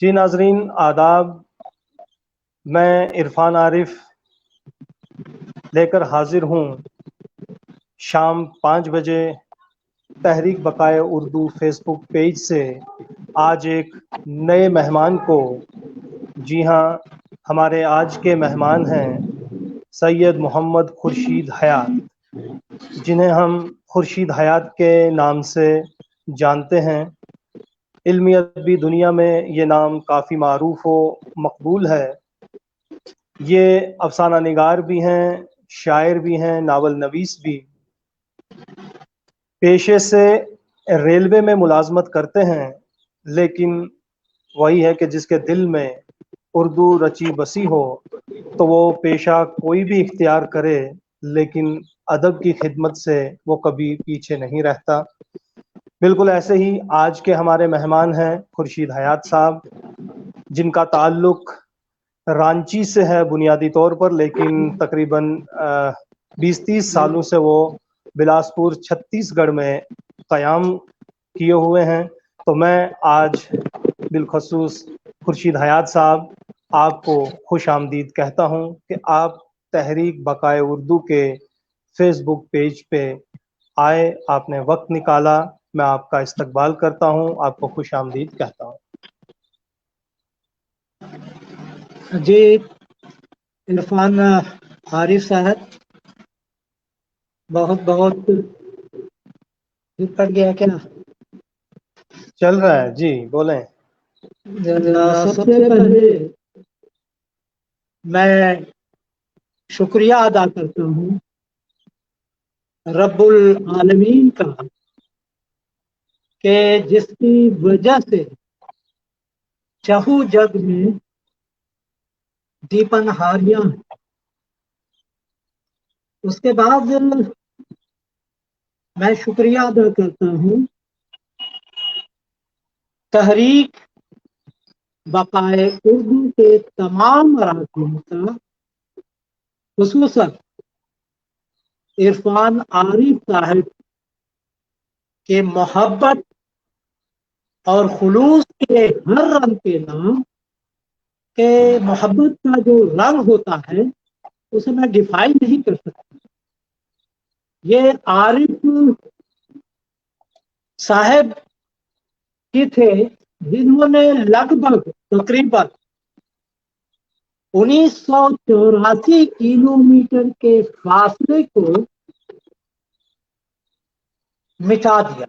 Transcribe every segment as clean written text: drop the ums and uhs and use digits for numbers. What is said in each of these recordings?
جی ناظرین آداب، میں عرفان عارف لے کر حاضر ہوں شام 5 بجے تحریک بقائے اردو فیس بک پیج سے آج ایک نئے مہمان کو۔ جی ہاں، ہمارے آج کے مہمان ہیں سید محمد خورشید حیات، جنہیں ہم خورشید حیات کے نام سے جانتے ہیں۔ علمی ادبی دنیا میں یہ نام کافی معروف و مقبول ہے۔ یہ افسانہ نگار بھی ہیں، شاعر بھی ہیں، ناول نویس بھی۔ پیشے سے ریلوے میں ملازمت کرتے ہیں، لیکن وہی ہے کہ جس کے دل میں اردو رچی بسی ہو تو وہ پیشہ کوئی بھی اختیار کرے، لیکن ادب کی خدمت سے وہ کبھی پیچھے نہیں رہتا۔ بالکل ایسے ہی آج کے ہمارے مہمان ہیں خورشید حیات صاحب، جن کا تعلق رانچی سے ہے بنیادی طور پر، لیکن تقریباً 20-30 سالوں سے وہ بلاسپور چھتیس گڑھ میں قیام کیے ہوئے ہیں۔ تو میں آج بالخصوص خورشید حیات صاحب آپ کو خوش آمدید کہتا ہوں کہ آپ تحریک بقائے اردو کے فیس بک پیج پہ آئے، آپ نے وقت نکالا، میں آپ کا استقبال کرتا ہوں، آپ کو خوش آمدید کہتا ہوں۔ جی عرفان عارف صاحب، بہت بہت پڑ گیا کیا؟ چل رہا ہے جی، بولیں۔ سب سے پہلے میں شکریہ ادا کرتا ہوں رب العالمین کا کہ جس کی وجہ سے چہو جگ میں دیپن ہاریاں ہیں۔ اس کے بعد میں شکریہ ادا کرتا ہوں تحریک بقائے اردو کے تمام اراکین کا، خصوصاً عرفان عارف صاحب کے محبت اور خلوص کے ہر رنگ کے نام کہ محبت کا جو رنگ ہوتا ہے اسے میں ڈیفائن نہیں کر سکتا۔ یہ عارف صاحب کی تھے جنہوں نے لگ بھگ تقریباً 1984 کلومیٹر کے فاصلے کو مٹا دیا،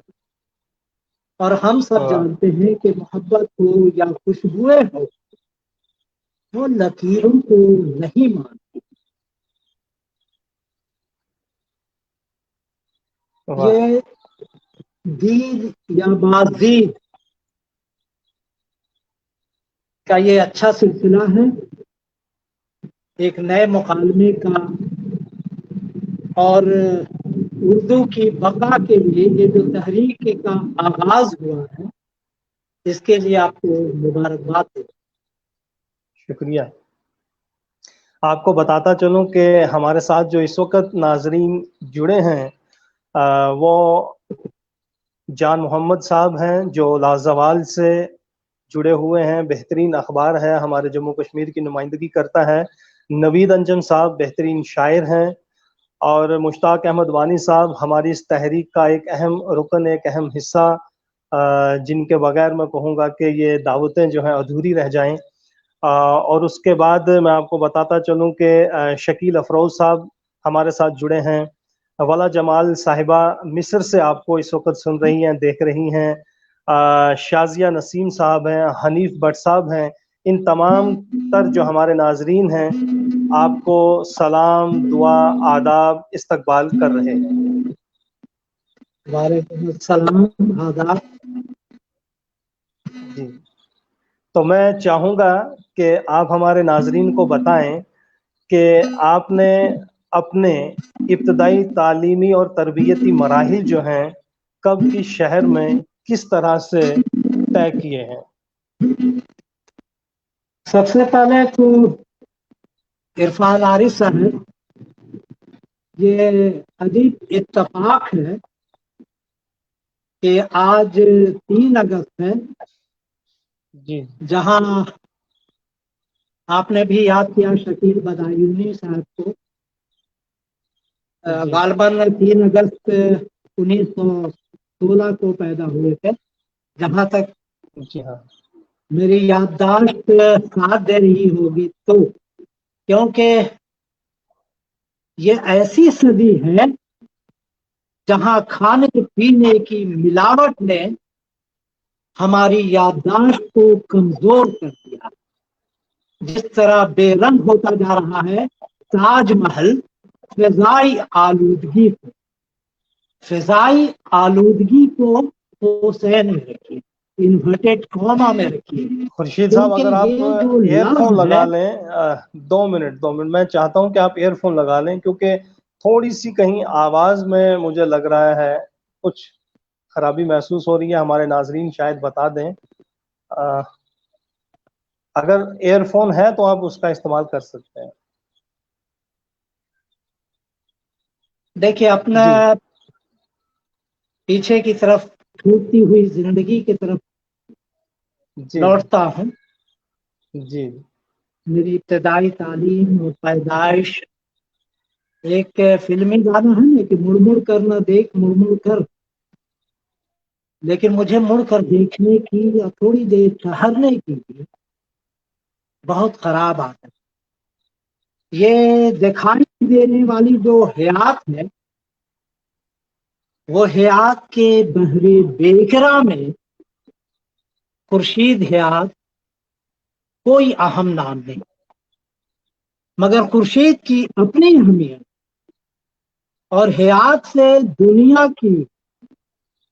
اور ہم سب جانتے ہیں کہ محبت ہو یا خوشبوئیں ہو، وہ لکیروں کو نہیں مانتی۔ یہ دید یا بازدید کا یہ اچھا سلسلہ ہے، ایک نئے مکالمے کا، اور اردو کی بقا کے لیے یہ جو تحریک کا آغاز ہوا ہے، اس کے لیے آپ کو مبارکباد دے۔ شکریہ۔ آپ کو بتاتا چلوں کہ ہمارے ساتھ جو اس وقت ناظرین جڑے ہیں وہ جان محمد صاحب ہیں، جو لازوال سے جڑے ہوئے ہیں، بہترین اخبار ہے، ہمارے جموں کشمیر کی نمائندگی کرتا ہے۔ نوید انجم صاحب بہترین شاعر ہیں، اور مشتاق احمد وانی صاحب ہماری اس تحریک کا ایک اہم رکن، ایک اہم حصہ، جن کے بغیر میں کہوں گا کہ یہ دعوتیں جو ہیں ادھوری رہ جائیں۔ اور اس کے بعد میں آپ کو بتاتا چلوں کہ شکیل افروز صاحب ہمارے ساتھ جڑے ہیں، ولا جمال صاحبہ مصر سے آپ کو اس وقت سن رہی ہیں، دیکھ رہی ہیں، شازیہ نسیم صاحب ہیں، حنیف بٹ صاحب ہیں۔ ان تمام تر جو ہمارے ناظرین ہیں آپ کو سلام، دعا، آداب، استقبال کر رہے ہیں۔ وعلیکم السلام، آداب۔ جی، تو میں چاہوں گا کہ آپ ہمارے ناظرین کو بتائیں کہ آپ نے اپنے ابتدائی تعلیمی اور تربیتی مراحل جو ہیں کب کس شہر میں کس طرح سے طے کیے ہیں؟ سب سے پہلے تو عرفان عارف صاحب، یہ عجیب اتفاق ہے کہ آج 3 اگست ہے، جی جہاں آپ نے بھی یاد کیا شکیل بدایونی صاحب کو، جی غالباً 3 اگست 1916 کو پیدا ہوئے تھے، جہاں تک جی ہاں میری یادداشت ساتھ دے رہی ہوگی تو، کیونکہ یہ ایسی صدی ہے جہاں کھانے پینے کی ملاوٹ نے ہماری یادداشت کو کمزور کر دیا۔ جس طرح بے رنگ ہوتا جا رہا ہے تاج محل، فضائی آلودگی کو قوسین میں رکھیے، انورٹیڈ کاما میں رکھیے، خورشید صاحب کیونکہ اگر آپ یہ جو ایئر فون لفظ ہے، لگا لیں 2 منٹ میں چاہتا ہوں کہ آپ ایئر فون لگا لیں، کیونکہ تھوڑی سی کہیں آواز میں مجھے لگ رہا ہے کچھ خرابی محسوس ہو رہی ہے، ہمارے ناظرین شاید بتا دیں۔ اگر ایئر فون ہے تو آپ اس کا استعمال کر سکتے ہیں۔ دیکھیے اپنا جی پیچھے کی طرف ٹوٹتی ہوئی زندگی کی طرف جی لوٹتا ہوں۔ جی میری ابتدائی تعلیم اور پیدائش، ایک فلمی گانا ہے نا کہ مڑ مڑ کر نہ دیکھ مڑ مڑ کر، لیکن مجھے مڑ کر دیکھنے کی یا تھوڑی دیر ٹہلنے کی بہت خراب عادت۔ یہ دکھائی دینے والی جو حیات ہے، وہ حیات کے بحر بیکرا میں خورشید حیات کوئی اہم نام نہیں، مگر خورشید کی اپنی اہمیت اور حیات سے دنیا کی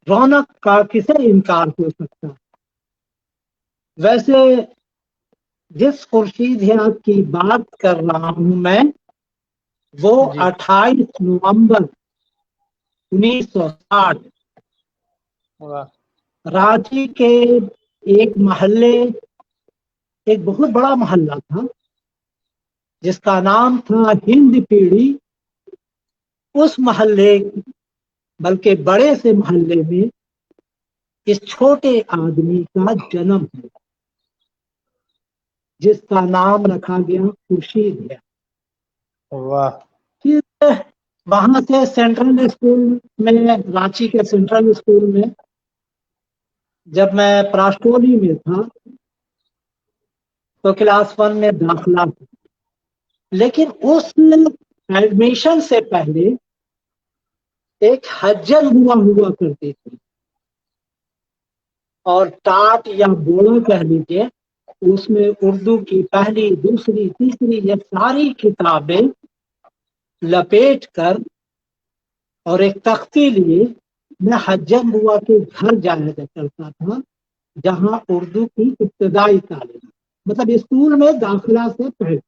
رونق کا کسے انکار ہو سکتا۔ ویسے جس خورشید حیات کی بات کر رہا ہوں میں، وہ جی 28 نومبر 1960 واہ رانچی کے ایک محلے، ایک بہت بڑا محلہ تھا جس کا نام تھا ہند پیڑھی، اس محلے بلکہ بڑے سے محلے میں اس چھوٹے آدمی کا جنم ہے، جس کا نام رکھا گیا خورشید ہے۔ واہ پھر وہاں سے سینٹرل اسکول میں، رانچی کے سینٹرل اسکول میں جب میں پراسٹولی میں تھا تو کلاس 1 میں داخلہ تھا، لیکن اس ایڈمیشن سے پہلے ایک حجل ہوا کرتی تھی، اور ٹاٹ یا بوڑو کہہ لیجیے، اس میں اردو کی پہلی دوسری تیسری یہ ساری کتابیں لپیٹ کر اور ایک تختی لیے میں حجم ہوا کے گھر جانے کرتا تھا، جہاں اردو کی ابتدائی تعلیم، مطلب اسکول میں داخلہ سے پہلے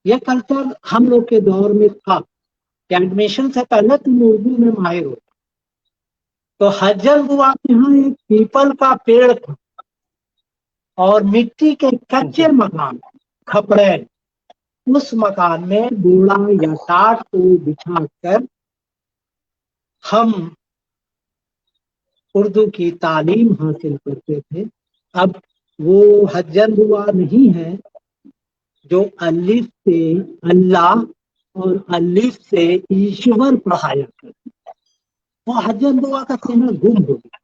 یہ کلچر ہم لوگ کے دور میں تھا کہ ایڈمیشن سے پہلے تم اردو میں ماہر ہو۔ تو حجل ہوا کے یہاں ایک پیپل کا پیڑ تھا اور مٹی کے کچے جی مکان کھپڑے، اس مکان میں بوڑا یا ٹاٹ کو بچھا کر ہم اردو کی تعلیم حاصل کرتے تھے۔ اب وہ حجر ہوا نہیں ہے جو الف سے اللہ اور الف سے ایشور پڑھایا کرتے، وہ حجر ہوا کا چہرہ گم ہو گیا۔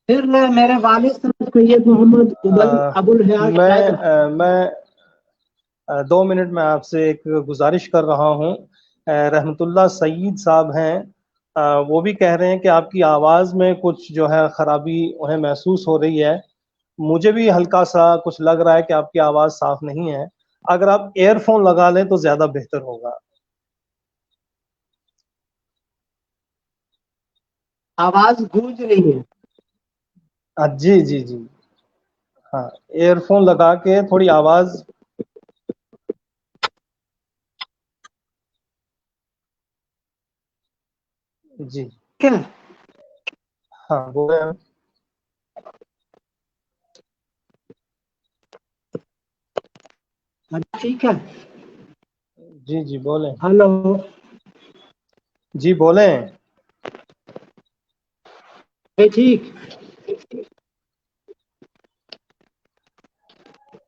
پھر میرے والد صاحب سید محمد ابو الحیات شاید میں 2 منٹ میں آپ سے ایک گزارش کر رہا ہوں۔ رحمت اللہ سعید صاحب ہیں، وہ بھی کہہ رہے ہیں کہ آپ کی آواز میں کچھ جو ہے خرابی انہیں محسوس ہو رہی ہے، مجھے بھی ہلکا سا کچھ لگ رہا ہے کہ آپ کی آواز صاف نہیں ہے، اگر آپ ایئر فون لگا لیں تو زیادہ بہتر ہوگا۔ آواز گونج رہی ہے۔ جی جی جی ہاں، ایئر فون لگا کے تھوڑی آواز جی کیا ہاں بولے ہیں۔ ٹھیک ہے، جی جی بولیں، ہلو، جی بولیں۔ ٹھیک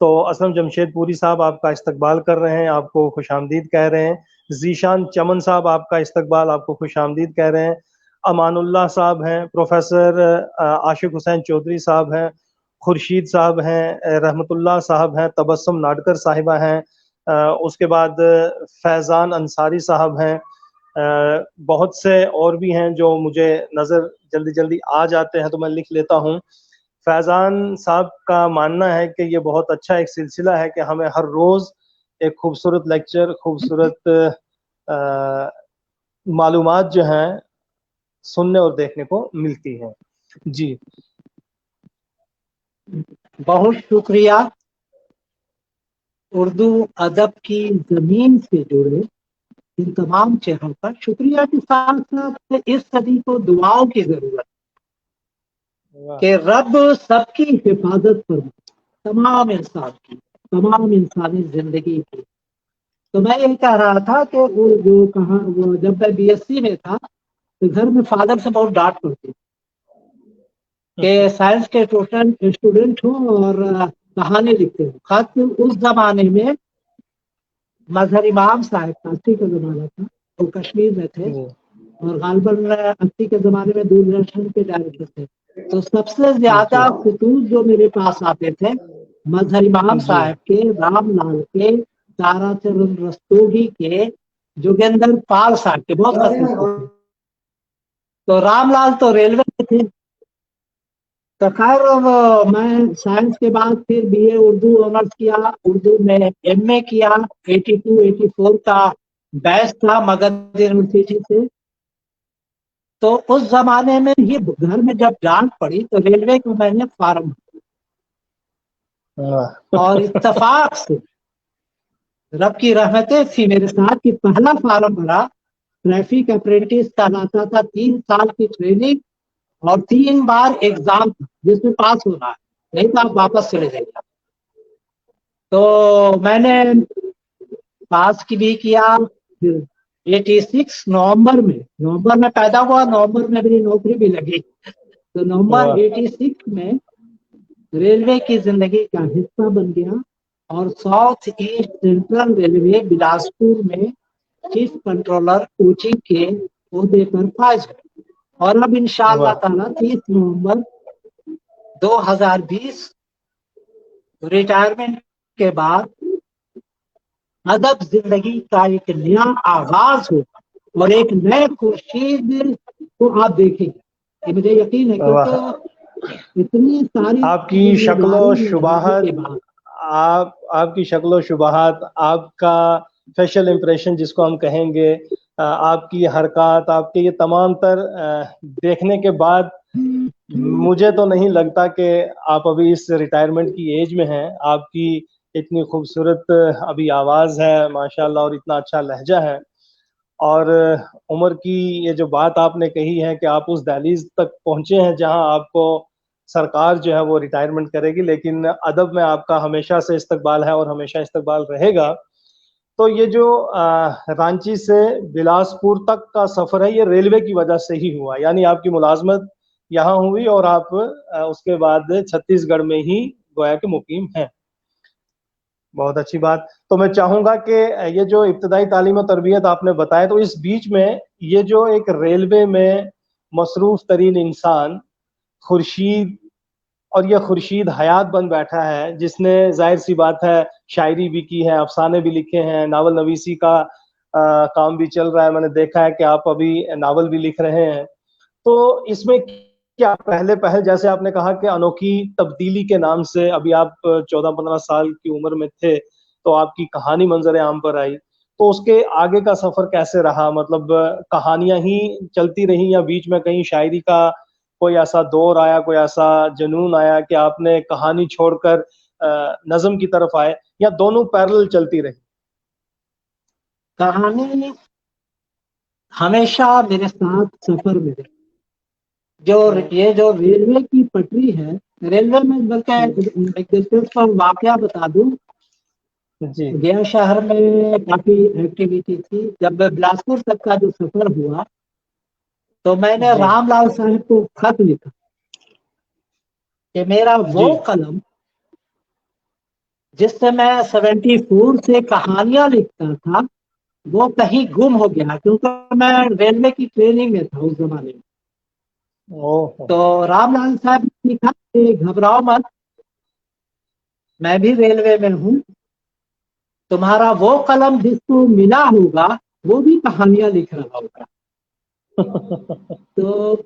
تو اسلم جمشید پوری صاحب آپ کا استقبال کر رہے ہیں، آپ کو خوش آمدید کہہ رہے ہیں۔ ذیشان چمن صاحب آپ کا استقبال، آپ کو خوش آمدید کہہ رہے ہیں۔ امان اللہ صاحب ہیں، پروفیسر عاشق حسین چودھری صاحب ہیں، خورشید صاحب ہیں، رحمت اللہ صاحب ہیں، تبسم ناڈکر صاحبہ ہیں، اس کے بعد فیضان انصاری صاحب ہیں، بہت سے اور بھی ہیں جو مجھے نظر جلدی جلدی آ جاتے ہیں تو میں لکھ لیتا ہوں۔ فیضان صاحب کا ماننا ہے کہ یہ بہت اچھا ایک سلسلہ ہے کہ ہمیں ہر روز ایک خوبصورت لیکچر، خوبصورت معلومات جو ہیں سننے اور دیکھنے کو ملتی ہیں۔ جی بہت شکریہ۔ اردو ادب کی زمین سے جڑے ان تمام چہروں کا شکریہ کے ساتھ ساتھ اس صدی کو دعاؤں کی ضرورت کہ رب سب کی حفاظت پر، تمام انسان کی، تمام انسانی زندگی کی۔ تو میں یہ کہہ رہا تھا کہ وہ جو کہا، وہ جب میں بی ایس سی میں تھا تو گھر میں فادر سے بہت ڈانٹ پڑتی کہ سائنس کے اسٹوڈنٹ ہوں اور کہانی لکھتے ہوں۔ خاص اس زمانے میں مظہر امام صاحب 80 کا زمانہ تھا، وہ کشمیر میں تھے اور غالباً 80 کے زمانے میں دوردرشن کے ڈائریکٹر تھے۔ تو سب سے زیادہ خطوط جو میرے پاس آتے تھے مظہر امام صاحب کے، رام لال کے، تارا چرن رستوگی کے، جوگیندر پال صاحب کے، بہت خط لکھتے تھے۔ تو رام لال تو ریلوے میں تھے۔ تو خیر میں سائنس کے بعد پھر بی اے اردو آنرس کیا، اردو میں ایم اے کیا، 82-84 کا بیچ تھا مگدھ یونیورسٹی سے۔ تو اس زمانے میں یہ گھر میں جب ڈانٹ پڑی تو ریلوے کو میں نے فارم، اور اتفاق سے رب کی رحمتیں تھی میرے ساتھ کہ پہلا فارم بھرا، ٹریفک اپرینٹس کا لاتا تھا، 3 سال کی ٹریننگ اور 3 بار ایگزام جس میں پاس ہونا ہے، نہیں تو آپ واپس چلے جائیں گے۔ تو میں نے پاس کی بھی کیا۔ 86 نومبر میں پیدا ہوا، نومبر میں میری نوکری بھی لگی۔ تو نومبر 86 میں ریلوے کی زندگی کا حصہ بن گیا اور south east central railway Bilaspur میں چیف کنٹرولر کوچنگ کے عہدے پر فائز ہوئے۔ اور اب انشاءاللہ تعالیٰ 30 نومبر 2020 ریٹائرمنٹ کے بعد ادب زندگی کا ایک نیا آغاز ہوگا اور ایک نئے خورشید کو آپ دیکھیں گے۔ یہ مجھے یقین ہے کہ اتنی ساری آپ کی شکل و شباہت، آپ کی شکل و شباہت، آپ کا فیشل امپریشن جس کو ہم کہیں گے، آپ کی حرکات، آپ کے یہ تمام تر دیکھنے کے بعد مجھے تو نہیں لگتا کہ آپ ابھی اس ریٹائرمنٹ کی ایج میں ہیں۔ آپ کی اتنی خوبصورت ابھی آواز ہے ماشاءاللہ، اور اتنا اچھا لہجہ ہے، اور عمر کی یہ جو بات آپ نے کہی ہے کہ آپ اس دہلیز تک پہنچے ہیں جہاں آپ کو سرکار جو ہے وہ ریٹائرمنٹ کرے گی، لیکن ادب میں آپ کا ہمیشہ سے استقبال ہے اور ہمیشہ استقبال رہے گا۔ تو یہ جو رانچی سے بلاسپور تک کا سفر ہے، یہ ریلوے کی وجہ سے ہی ہوا، یعنی آپ کی ملازمت یہاں ہوئی اور آپ اس کے بعد چھتیس گڑھ میں ہی گویا کہ مقیم ہیں۔ بہت اچھی بات۔ تو میں چاہوں گا کہ یہ جو ابتدائی تعلیم و تربیت آپ نے بتایا، تو اس بیچ میں یہ جو ایک ریلوے میں مصروف ترین انسان خورشید، اور یہ خورشید حیات بن بیٹھا ہے، جس نے ظاہر سی بات ہے شاعری بھی کی ہے، افسانے بھی لکھے ہیں، ناول نویسی کا کام بھی چل رہا ہے، میں نے دیکھا ہے کہ آپ ابھی ناول بھی لکھ رہے ہیں۔ تو اس میں کیا پہل جیسے آپ نے کہا کہ انوکھی تبدیلی کے نام سے، ابھی آپ 14-15 سال کی عمر میں تھے تو آپ کی کہانی منظر عام پر آئی، تو اس کے آگے کا سفر کیسے رہا؟ مطلب کہانیاں ہی چلتی رہیں یا بیچ میں کہیں شاعری کا کوئی ایسا دور آیا، کوئی ایسا جنون آیا کہ آپ نے کہانی چھوڑ کر نظم کی طرف آئے، یا دونوں پیرلل چلتی رہی؟ کہانی ہمیشہ میرے ساتھ سفر میں رہی۔ یہ جو ریلوے کی پٹری ہے، ریلوے میں بلکہ ایک دلچسپ واقعہ بتا دوں، گیا شہر میں کافی ایکٹیویٹی تھی۔ جب بلاسپور تک کا جو سفر ہوا تو میں نے رام لال صاحب کو خط لکھا کہ میرا وہ قلم جس سے میں 74 سے کہانیاں لکھتا تھا وہ کہیں گم ہو گیا، کیونکہ میں ریلوے کی ٹریننگ میں تھا اس زمانے میں. تو رام لال صاحب نے لکھا کہ گھبراؤ مت، میں بھی ریلوے میں ہوں، تمہارا وہ قلم جس کو ملا ہوگا وہ بھی کہانیاں لکھ رہا ہوگا. تو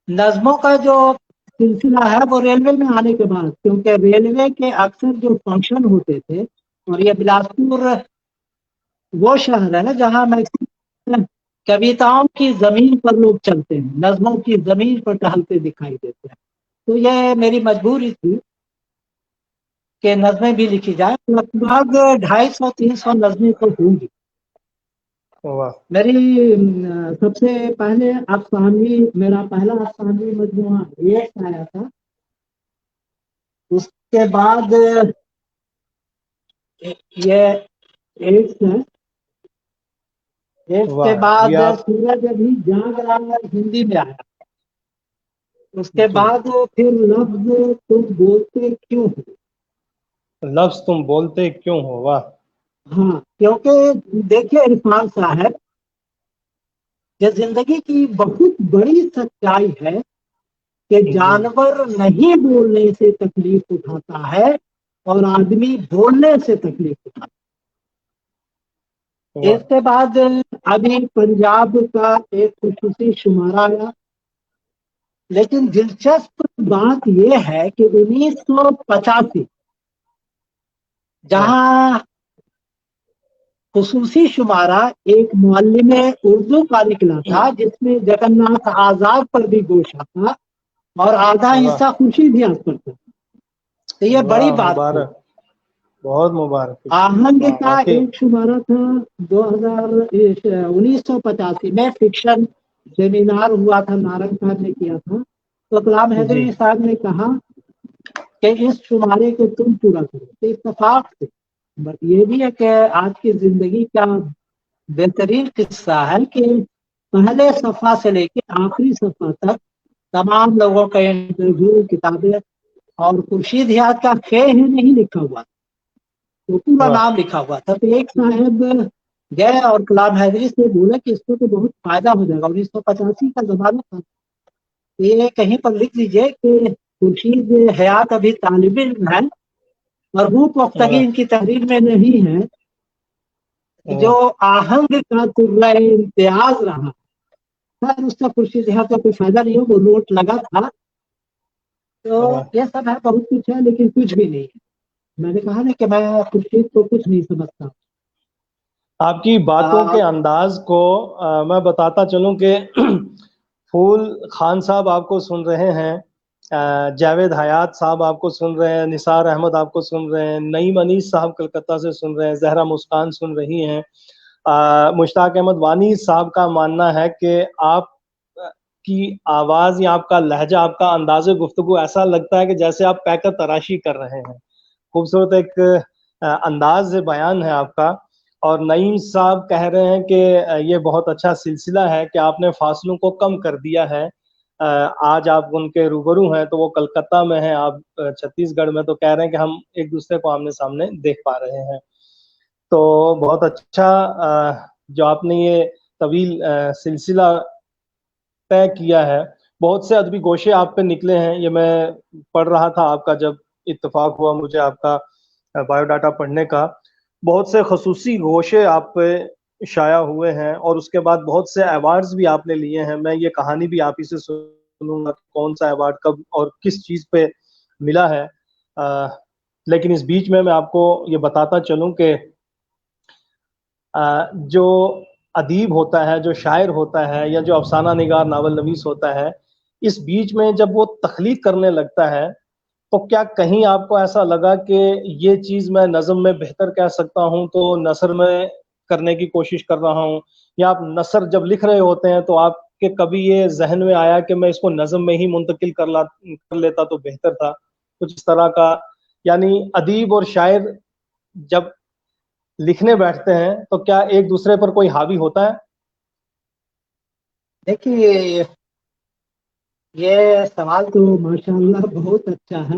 نظموں کا جو سلسلہ ہے وہ ریلوے میں آنے کے بعد، کیونکہ ریلوے کے اکثر جو فنکشن ہوتے تھے، اور یہ بلاسپور وہ شہر ہے نا جہاں میں کویتاؤں کی زمین پر لوگ چلتے ہیں، نظموں کی زمین پر ٹہلتے دکھائی دیتے ہیں. تو یہ میری مجبوری تھی کہ نظمیں بھی لکھی جائے. لگ بھگ 250-300 نظمیں تو ہوں گی. میری سب سے پہلے افسانوی، میرا پہلا افسانوی مجموعہ ایک آیا تھا. اس کے بعد یہ ایک ہے، ایک کے بعد سورج ابھی جاگ رہا ہے ہندی میں آیا. اس کے بعد پھر لفظ تم بولتے کیوں ہو. لفظ تم بولتے کیوں ہو، واہ. ہاں، کیونکہ دیکھیے عرفان صاحب، یہ زندگی کی بہت بڑی سچائی ہے کہ جانور نہیں بولنے سے تکلیف اٹھاتا ہے اور آدمی بولنے سے تکلیف اٹھاتا ہے. اس کے بعد ابھی پنجاب کا ایک خصوصی شمارہ آیا، لیکن دلچسپ بات یہ ہے کہ 1985 جہاں خصوصی شمارہ ایک معلم اردو کا نکلا تھا جس میں جگن ناتھ آزاد پر بھی گوشہ تھا اور آدھا حصہ خورشید دیاز پر تھا. تو یہ بڑی بات تھی. بہت مبارک. آہنگ کا ایک شمارہ تھا 1985 میں، فکشن سیمینار ہوا تھا، نارنگ صاحب نے کیا تھا. تو کلام حیدری صاحب نے کہا کہ اس شمارے کو تم پورا کرو. تو اتفاق سے بس یہ بھی ہے کہ آج کی زندگی کا بہترین قصہ ہے کہ پہلے صفحہ سے لے کے آخری صفحہ تک تمام لوگوں کا انٹرویو، کتابیں، اور خورشید دیاز کا خیر ہی نہیں لکھا ہوا تھا، وہ پورا نام لکھا ہوا تھا. تو ایک صاحب گئے اور کلام حیدری سے بولا کہ اس کو تو بہت فائدہ ہو جائے گا. 1985 کا زمانہ تھا. یہ کہیں پر لکھ لیجئے کہ خورشید حیات ابھی طالب علم ہے اور وہ پختگی ان کی تحریر میں نہیں ہے. جو آہنگ کا ترلہ امتیاز رہا، خیر اس کا خورشید دیہات کا کوئی فائدہ نہیں ہو، وہ نوٹ لگا تھا. تو یہ سب ہے، بہت کچھ ہے لیکن کچھ بھی نہیں ہے. میں نے کہا نا کہ میں خورشید کو کچھ نہیں سمجھتا. آپ کی باتوں کے انداز کو میں بتاتا چلوں کہ پھول خان صاحب آپ کو سن رہے ہیں، جاوید حیات صاحب آپ کو سن رہے ہیں، نثار احمد آپ کو سن رہے ہیں، نعیم انیس صاحب کلکتہ سے سن رہے ہیں، زہرا مسکان سن رہی ہیں، مشتاق احمد وانی صاحب کا ماننا ہے کہ آپ کی آواز یا آپ کا لہجہ، آپ کا انداز گفتگو ایسا لگتا ہے کہ جیسے آپ پیکر تراشی کر رہے ہیں. خوبصورت ایک انداز بیان ہے آپ کا. اور نعیم صاحب کہہ رہے ہیں کہ یہ بہت اچھا سلسلہ ہے کہ آپ نے فاصلوں کو کم کر دیا ہے. آج آپ ان کے روبرو ہیں تو وہ کلکتہ میں ہیں، آپ چھتیس گڑھ میں، تو کہہ رہے ہیں کہ ہم ایک دوسرے کو آمنے سامنے دیکھ پا رہے ہیں. تو بہت اچھا جو آپ نے یہ طویل سلسلہ طے کیا ہے. بہت سے ادبی گوشے آپ پہ نکلے ہیں. یہ میں پڑھ رہا تھا آپ کا، جب اتفاق ہوا مجھے آپ کا بایو ڈاٹا پڑھنے کا، بہت سے خصوصی گوشے آپ پہ شائع ہوئے ہیں اور اس کے بعد بہت سے ایوارڈز بھی آپ نے لیے ہیں. میں یہ کہانی بھی آپ ہی سے سنوں گا کون سا ایوارڈ کب اور کس چیز پہ ملا ہے. لیکن اس بیچ میں آپ کو یہ بتاتا چلوں کہ جو ادیب ہوتا ہے، جو شاعر ہوتا ہے، یا جو افسانہ نگار، ناول نویس ہوتا ہے، اس بیچ میں جب وہ تخلیق کرنے لگتا ہے تو کیا کہیں آپ کو ایسا لگا کہ یہ چیز میں نظم میں بہتر کہہ سکتا ہوں تو نثر میں کرنے کی کوشش کر رہا ہوں، یا آپ نثر جب لکھ رہے ہوتے ہیں تو آپ کے کبھی یہ ذہن میں آیا کہ میں اس کو نظم میں ہی منتقل کر لیتا تو بہتر تھا، کچھ اس طرح کا؟ یعنی ادیب اور شاعر جب لکھنے بیٹھتے ہیں تو کیا ایک دوسرے پر کوئی حاوی ہوتا ہے؟ دیکھیے یہ سوال تو ماشاءاللہ بہت اچھا ہے.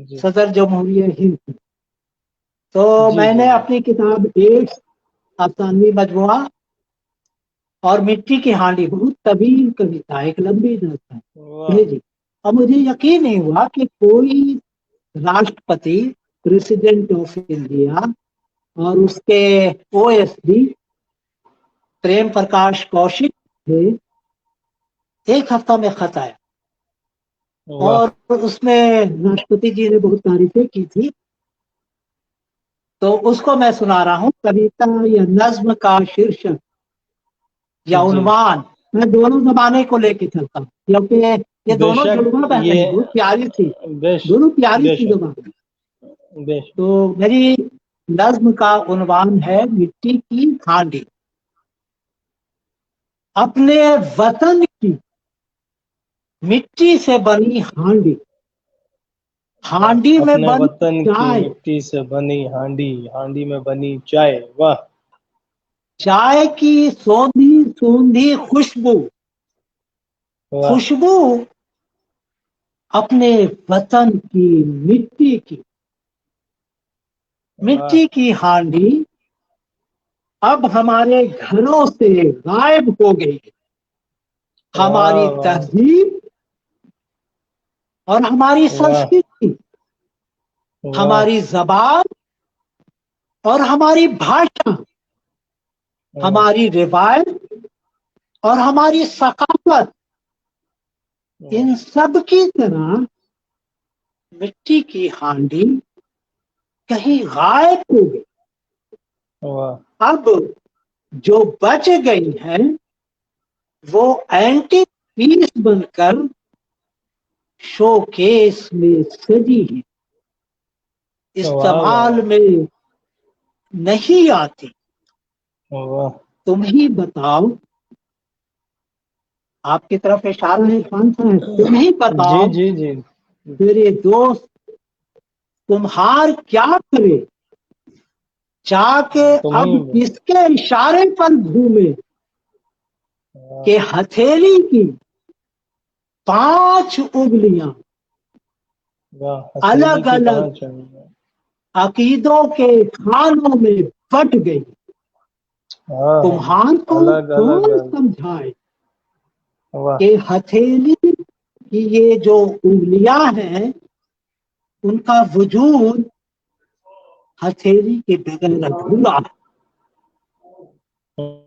جی صدر جمہوریہ ہند. تو جی میں جی نے جی اپنی کتاب ایک افسانوی مجموعہ اور مٹی کی ہانڈی، بہت طویل کویتا، ایک لمبی داستان واہ بھیجی. اور مجھے یقین نہیں ہوا کہ کوئی راشٹرپتی، پریزیڈنٹ آف انڈیا اور اس کے O S D Prem Prakash Kaushik تھے، ایک ہفتہ میں خط آیا. واہ اور اس میں راشٹرپتی جی نے بہت تعریفیں کی تھی. تو اس کو میں سنا رہا ہوں. کویتا یا نظم کا شیرشک یا جی عنوان میں دونوں زبانیں کو لے کے چلتا ہوں، کیونکہ یہ بے دونوں شک جڑواں بہنیں ہیں، یہ بہت پیاری تھی، بے دونوں پیاری بے سی شک زبان. بے شک تو میری نظم کا عنوان ہے مٹی کی ہانڈی. اپنے وطن کی مٹی سے بنی ہانڈی، واہ ہانڈی میں اپنے بنی وطن کی چائے، مٹی سے بنی ہانڈی، ہانڈی میں بنی چائے. واہ چائے کی سوندھی سوندھی خوشبو، واہ خوشبو اپنے وطن کی مٹی کی. واہ مٹی کی ہانڈی اب ہمارے گھروں سے غائب ہو گئی. ہماری واہ واہ تہذیب اور ہماری واہ سنسکرتی، واہ ہماری زبان اور ہماری بھاشا، واہ ہماری روایت اور ہماری ثقافت، واہ ان سب کی طرح مٹی کی ہانڈی کہیں غائب ہو گئی. واہ اب جو بچ گئی ہے وہ اینٹی پیس بن کر شو کیس میں سجی ہے، واہ استعمال واہ میں نہیں آتی. واہ تم ہی بتاؤ، آپ کی طرف اشارہ ہے خان صاحب، تم ہی جی بتاؤ جی جی میرے دوست، تمہار کیا کرے، چاہ کے اب تمہیں کس کے اشارے پر گھومے، واہ کہ ہتھیلی کی 5 انگلیاں واہ ہتھیلی الگ کی الگ 5 انگلیاں. عقیدوں کے خانوں میں بٹ گئی. ہاں ہاں تمہار کو الگ الگ کون سمجھائے واہ کہ ہتھیلی کی یہ جو انگلیاں ہیں ان کا وجود ہتھیلی کے بغیر ادھورا ہے.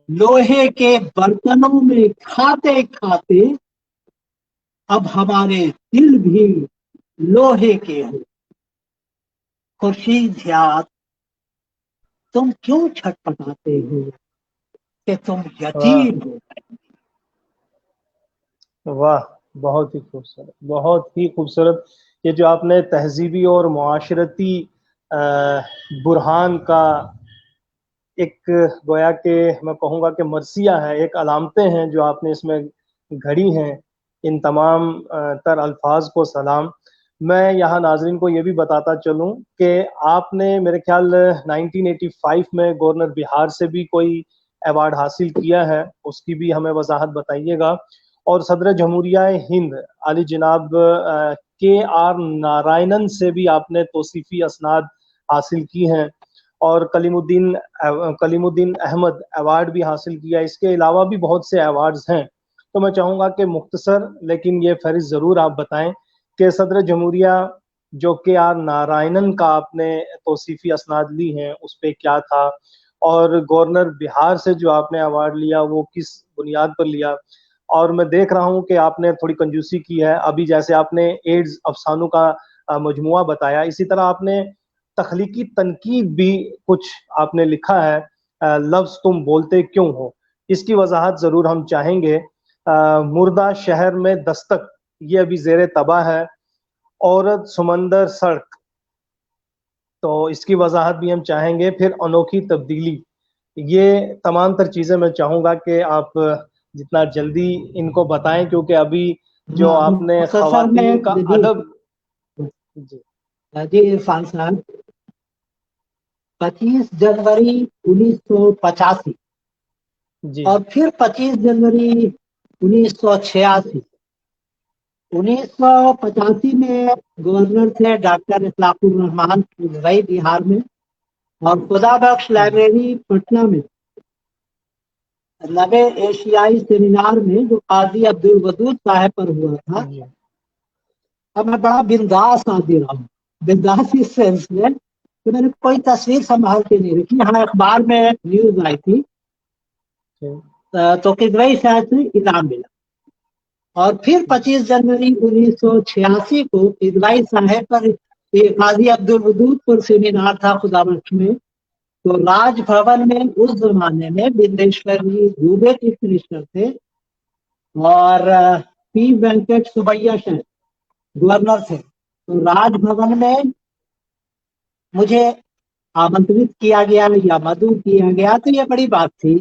لوہے کے برتنوں میں کھاتے کھاتے اب ہمارے دل بھی لوہے کے ہو. خورشید زیاد، تم کیوں چھٹپٹاتے ہو کہ تم واہ یتیم ہو. واہ بہت ہی خوبصورت، بہت ہی خوبصورت. یہ جو آپ نے تہذیبی اور معاشرتی برہان کا ایک گویا کہ میں کہوں گا کہ مرثیہ ہے، ایک علامتیں ہیں جو آپ نے اس میں گھڑی ہیں، ان تمام تر الفاظ کو سلام. میں یہاں ناظرین کو یہ بھی بتاتا چلوں کہ آپ نے میرے خیال 1985 میں گورنر بہار سے بھی کوئی ایوارڈ حاصل کیا ہے، اس کی بھی ہمیں وضاحت بتائیے گا. اور صدر جمہوریہ ہند علی جناب کے آر نارائنن سے بھی آپ نے توصیفی اسناد حاصل کی ہیں، اور کلیم الدین احمد ایوارڈ بھی حاصل کیا. اس کے علاوہ بھی بہت سے ایوارڈز ہیں. تو میں چاہوں گا کہ مختصر لیکن یہ فہرست ضرور آپ بتائیں کہ صدر جمہوریہ جو کے آر نارائنن کا آپ نے توصیفی اسناد لی ہیں اس پہ کیا تھا، اور گورنر بہار سے جو آپ نے ایوارڈ لیا وہ کس بنیاد پر لیا. اور میں دیکھ رہا ہوں کہ آپ نے تھوڑی کنجوسی کی ہے. ابھی جیسے آپ نے ایڈز افسانوں کا مجموعہ بتایا، اسی طرح آپ نے تخلیقی تنقید بھی کچھ آپ نے لکھا ہے، لفظ تم بولتے کیوں ہو. اس کی وضاحت ضرور ہم چاہیں گے. مردہ شہر میں دستک، یہ ابھی زیر طبع ہے. عورت سمندر سڑک، تو اس کی وضاحت بھی ہم چاہیں گے. پھر انوکھی تبدیلی، یہ تمام تر چیزیں میں چاہوں گا کہ آپ جتنا جلدی ان کو بتائیں، کیونکہ ابھی جو ہاں، آپ نے مختصر میں خواتین کا جی ادب. جی جی عرفان صاحب، 25 جنوری 1985 جی اور پھر 25 جنوری 1986 1985 میں گورنر تھے ڈاکٹر اطلاق الرحمان وہی بہار میں، اور خدا بخش لائبریری پٹنہ میں 90 ایشیائی سیمینار میں جو قاضی عبد الودود صاحب پر ہوا تھا، اب میں بڑا بنداس آدمی رہا ہوں، بنداس اس سینس میں کہ میں نے کوئی تصویر سنبھال کے نہیں رکھی. ہاں اخبار میں نیوز آئی تھی تو کدوئی شاید سے انعام ملا. اور پھر 25 جنوری 1986 کو کدوائی صاحب پر قاضی عبد الودود پر سیمینار تھا خدا بخش میں. تو راج بھون میں اس زمانے میں بندیشور جی دوبے چیف منسٹر تھے اور پی وینکٹ سبیا شاہ گورنر تھے. تو راج بھون میں مجھے آمنترت کیا گیا یا مدعو کیا گیا، تو یہ بڑی بات تھی.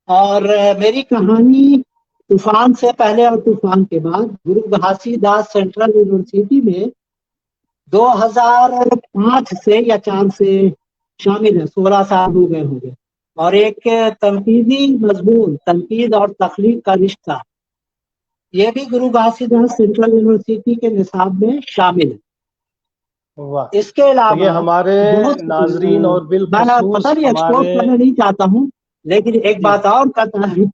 اور میری کہانی طوفان سے پہلے اور طوفان کے بعد گرو گھاسی داس سینٹرل یونیورسٹی میں 2005 سے یا 4 سے شامل ہے، 16 سال ہو گئے ہوں گے. اور ایک تنقیدی مضمون تنقید اور تخلیق کا رشتہ، یہ بھی گرو گھاسی داس سینٹرل یونیورسٹی کے نصاب میں شامل ہے. اس کے علاوہ یہ ہمارے بہت ناظرین اور میں بالخصوص پتہ نہیں ایکسپوز ہمارے کرنا نہیں چاہتا ہوں، لیکن ایک بات اور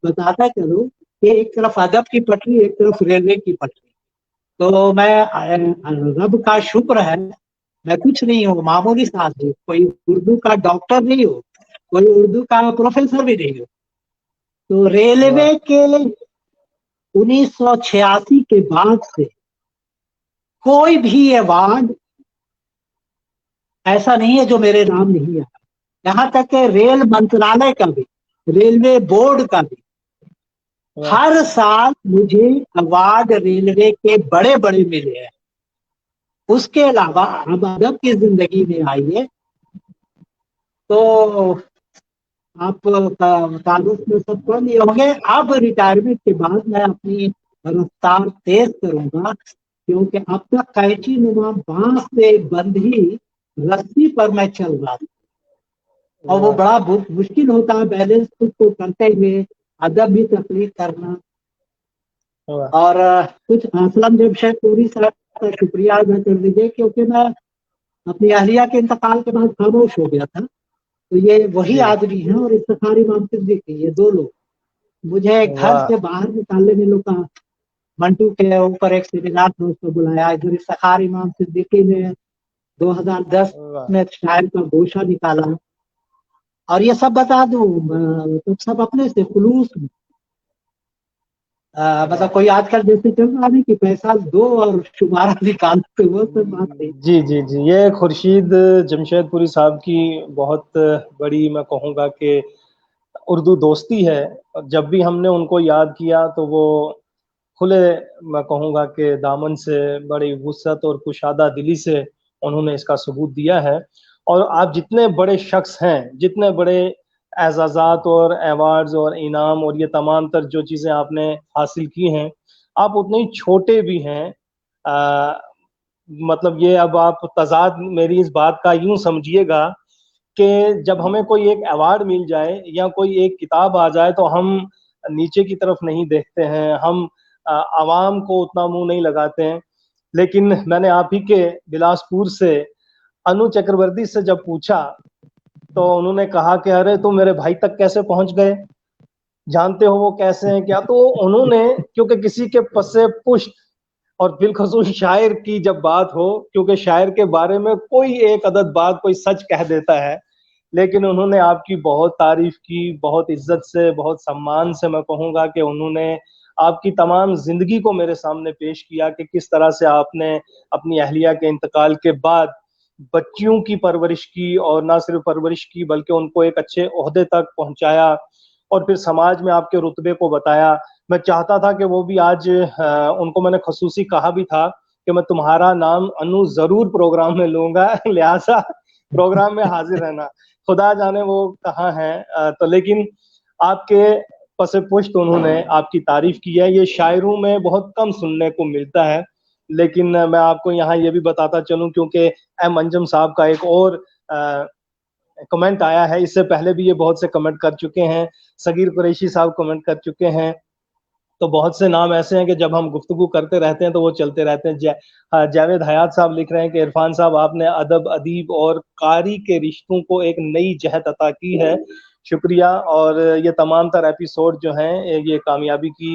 بتاتا چلوں کہ ایک طرف ادب کی پٹری، ایک طرف ریلوے کی پٹری. تو میں رب کا شکر ہے میں کچھ نہیں ہوں، معمولی ساتھ ہوں، کوئی اردو کا ڈاکٹر نہیں ہو، کوئی اردو کا پروفیسر بھی نہیں ہو. تو ریلوے کے 1986 کے بعد سے کوئی بھی ایوارڈ ایسا نہیں ہے جو میرے نام نہیں ہے. یہاں تک کہ ریل منترالیہ کا بھی، ریلوے بورڈ کا بھی ہر سال مجھے ایوارڈ ریلوے کے بڑے بڑے ملے ہیں. اس کے علاوہ اب ادب کی زندگی میں آئیے تو آپ کاغذ میں سب پڑھ لیے ہوں گے. اب ریٹائرمنٹ کے بعد میں اپنی رفتار تیز کروں گا، کیونکہ اب تک قینچی نما بانس سے بندھی رسی پر میں چل رہا تھا، اور وہ بڑا مشکل ہوتا ہے بیلنس خود کو کرتے ہوئے ادب بھی تخلیق کرنا. اور کچھ اسلم جمشید پوری صاحب کا شکریہ ادا کر دیجیے، کیونکہ میں اپنی اہلیہ کے انتقال کے بعد خاموش ہو گیا تھا. تو یہ وہی آدمی ہیں اور افتخار امام صدیقی، یہ دو لوگ مجھے گھر سے باہر نکالنے میں لوگ کا منٹو کے اوپر ایک سیمینار تھا، اس کو بلایا. ادھر افتخار امام صدیقی نے 2010 میں شاعر کا گوشہ نکالا. اور یہ سب بتا دوں تو سب اپنے سے خلوص میں، مطلب کوئی آج کل جیسے چل رہا ہے کہ پیسہ دو اور شمارہ نکال، تو وہ سب بات نہیں. جی جی جی، یہ خورشید جمشید پوری صاحب کی بہت بڑی میں کہوں گا کہ اردو دوستی ہے. جب بھی ہم نے ان کو یاد کیا تو وہ کھلے میں کہوں گا کہ دامن سے، بڑی وسعت اور کشادہ دلی سے انہوں نے اس کا ثبوت دیا ہے. اور آپ جتنے بڑے شخص ہیں، جتنے بڑے اعزازات اور ایوارڈز اور انعام اور یہ تمام تر جو چیزیں آپ نے حاصل کی ہیں، آپ اتنے ہی چھوٹے بھی ہیں. مطلب یہ اب آپ تضاد میری اس بات کا یوں سمجھیے گا کہ جب ہمیں کوئی ایک ایوارڈ مل جائے یا کوئی ایک کتاب آ جائے تو ہم نیچے کی طرف نہیں دیکھتے ہیں، ہم عوام کو اتنا منہ نہیں لگاتے ہیں. لیکن میں نے آپ ہی کے بلاسپور سے انو چکرورتی سے جب پوچھا تو انہوں نے کہا کہ ارے تم میرے بھائی تک کیسے پہنچ گئے، جانتے ہو وہ کیسے ہیں کیا. تو انہوں نے، کیونکہ کسی کے پس پشت اور بالخصوص شاعر کی جب بات ہو، کیونکہ شاعر کے بارے میں کوئی ایک عدد بات کوئی سچ کہہ دیتا ہے، لیکن انہوں نے آپ کی بہت تعریف کی، بہت عزت سے، بہت سمان سے میں کہوں گا کہ انہوں نے آپ کی تمام زندگی کو میرے سامنے پیش کیا کہ کس طرح سے آپ نے اپنی اہلیہ کے انتقال کے بعد بچیوں کی پرورش کی، اور نہ صرف پرورش کی بلکہ ان کو ایک اچھے عہدے تک پہنچایا، اور پھر سماج میں آپ کے رتبے کو بتایا. میں چاہتا تھا کہ وہ بھی آج ان کو میں نے خصوصی کہا بھی تھا کہ میں تمہارا نام انو ضرور پروگرام میں لوں گا، لہٰذا پروگرام میں حاضر رہنا. خدا جانے وہ کہاں ہیں. تو لیکن آپ کے پس پشت انہوں نے آپ کی تعریف کی ہے. یہ شاعروں میں بہت کم سننے کو ملتا ہے، لیکن میں آپ کو یہاں یہ بھی بتاتا چلوں کیونکہ ایم انجم صاحب کا ایک اور کمنٹ آیا ہے. اس سے پہلے بھی یہ بہت سے کمنٹ کر چکے ہیں، صغیر قریشی صاحب کمنٹ کر چکے ہیں. تو بہت سے نام ایسے ہیں کہ جب ہم گفتگو کرتے رہتے ہیں تو وہ چلتے رہتے ہیں. جاوید حیات صاحب لکھ رہے ہیں کہ عرفان صاحب آپ نے ادب، ادیب اور قاری کے رشتوں کو ایک نئی جہت عطا کی ہے. شکریہ. اور یہ تمام تر ایپیسوڈ جو ہیں یہ کامیابی کی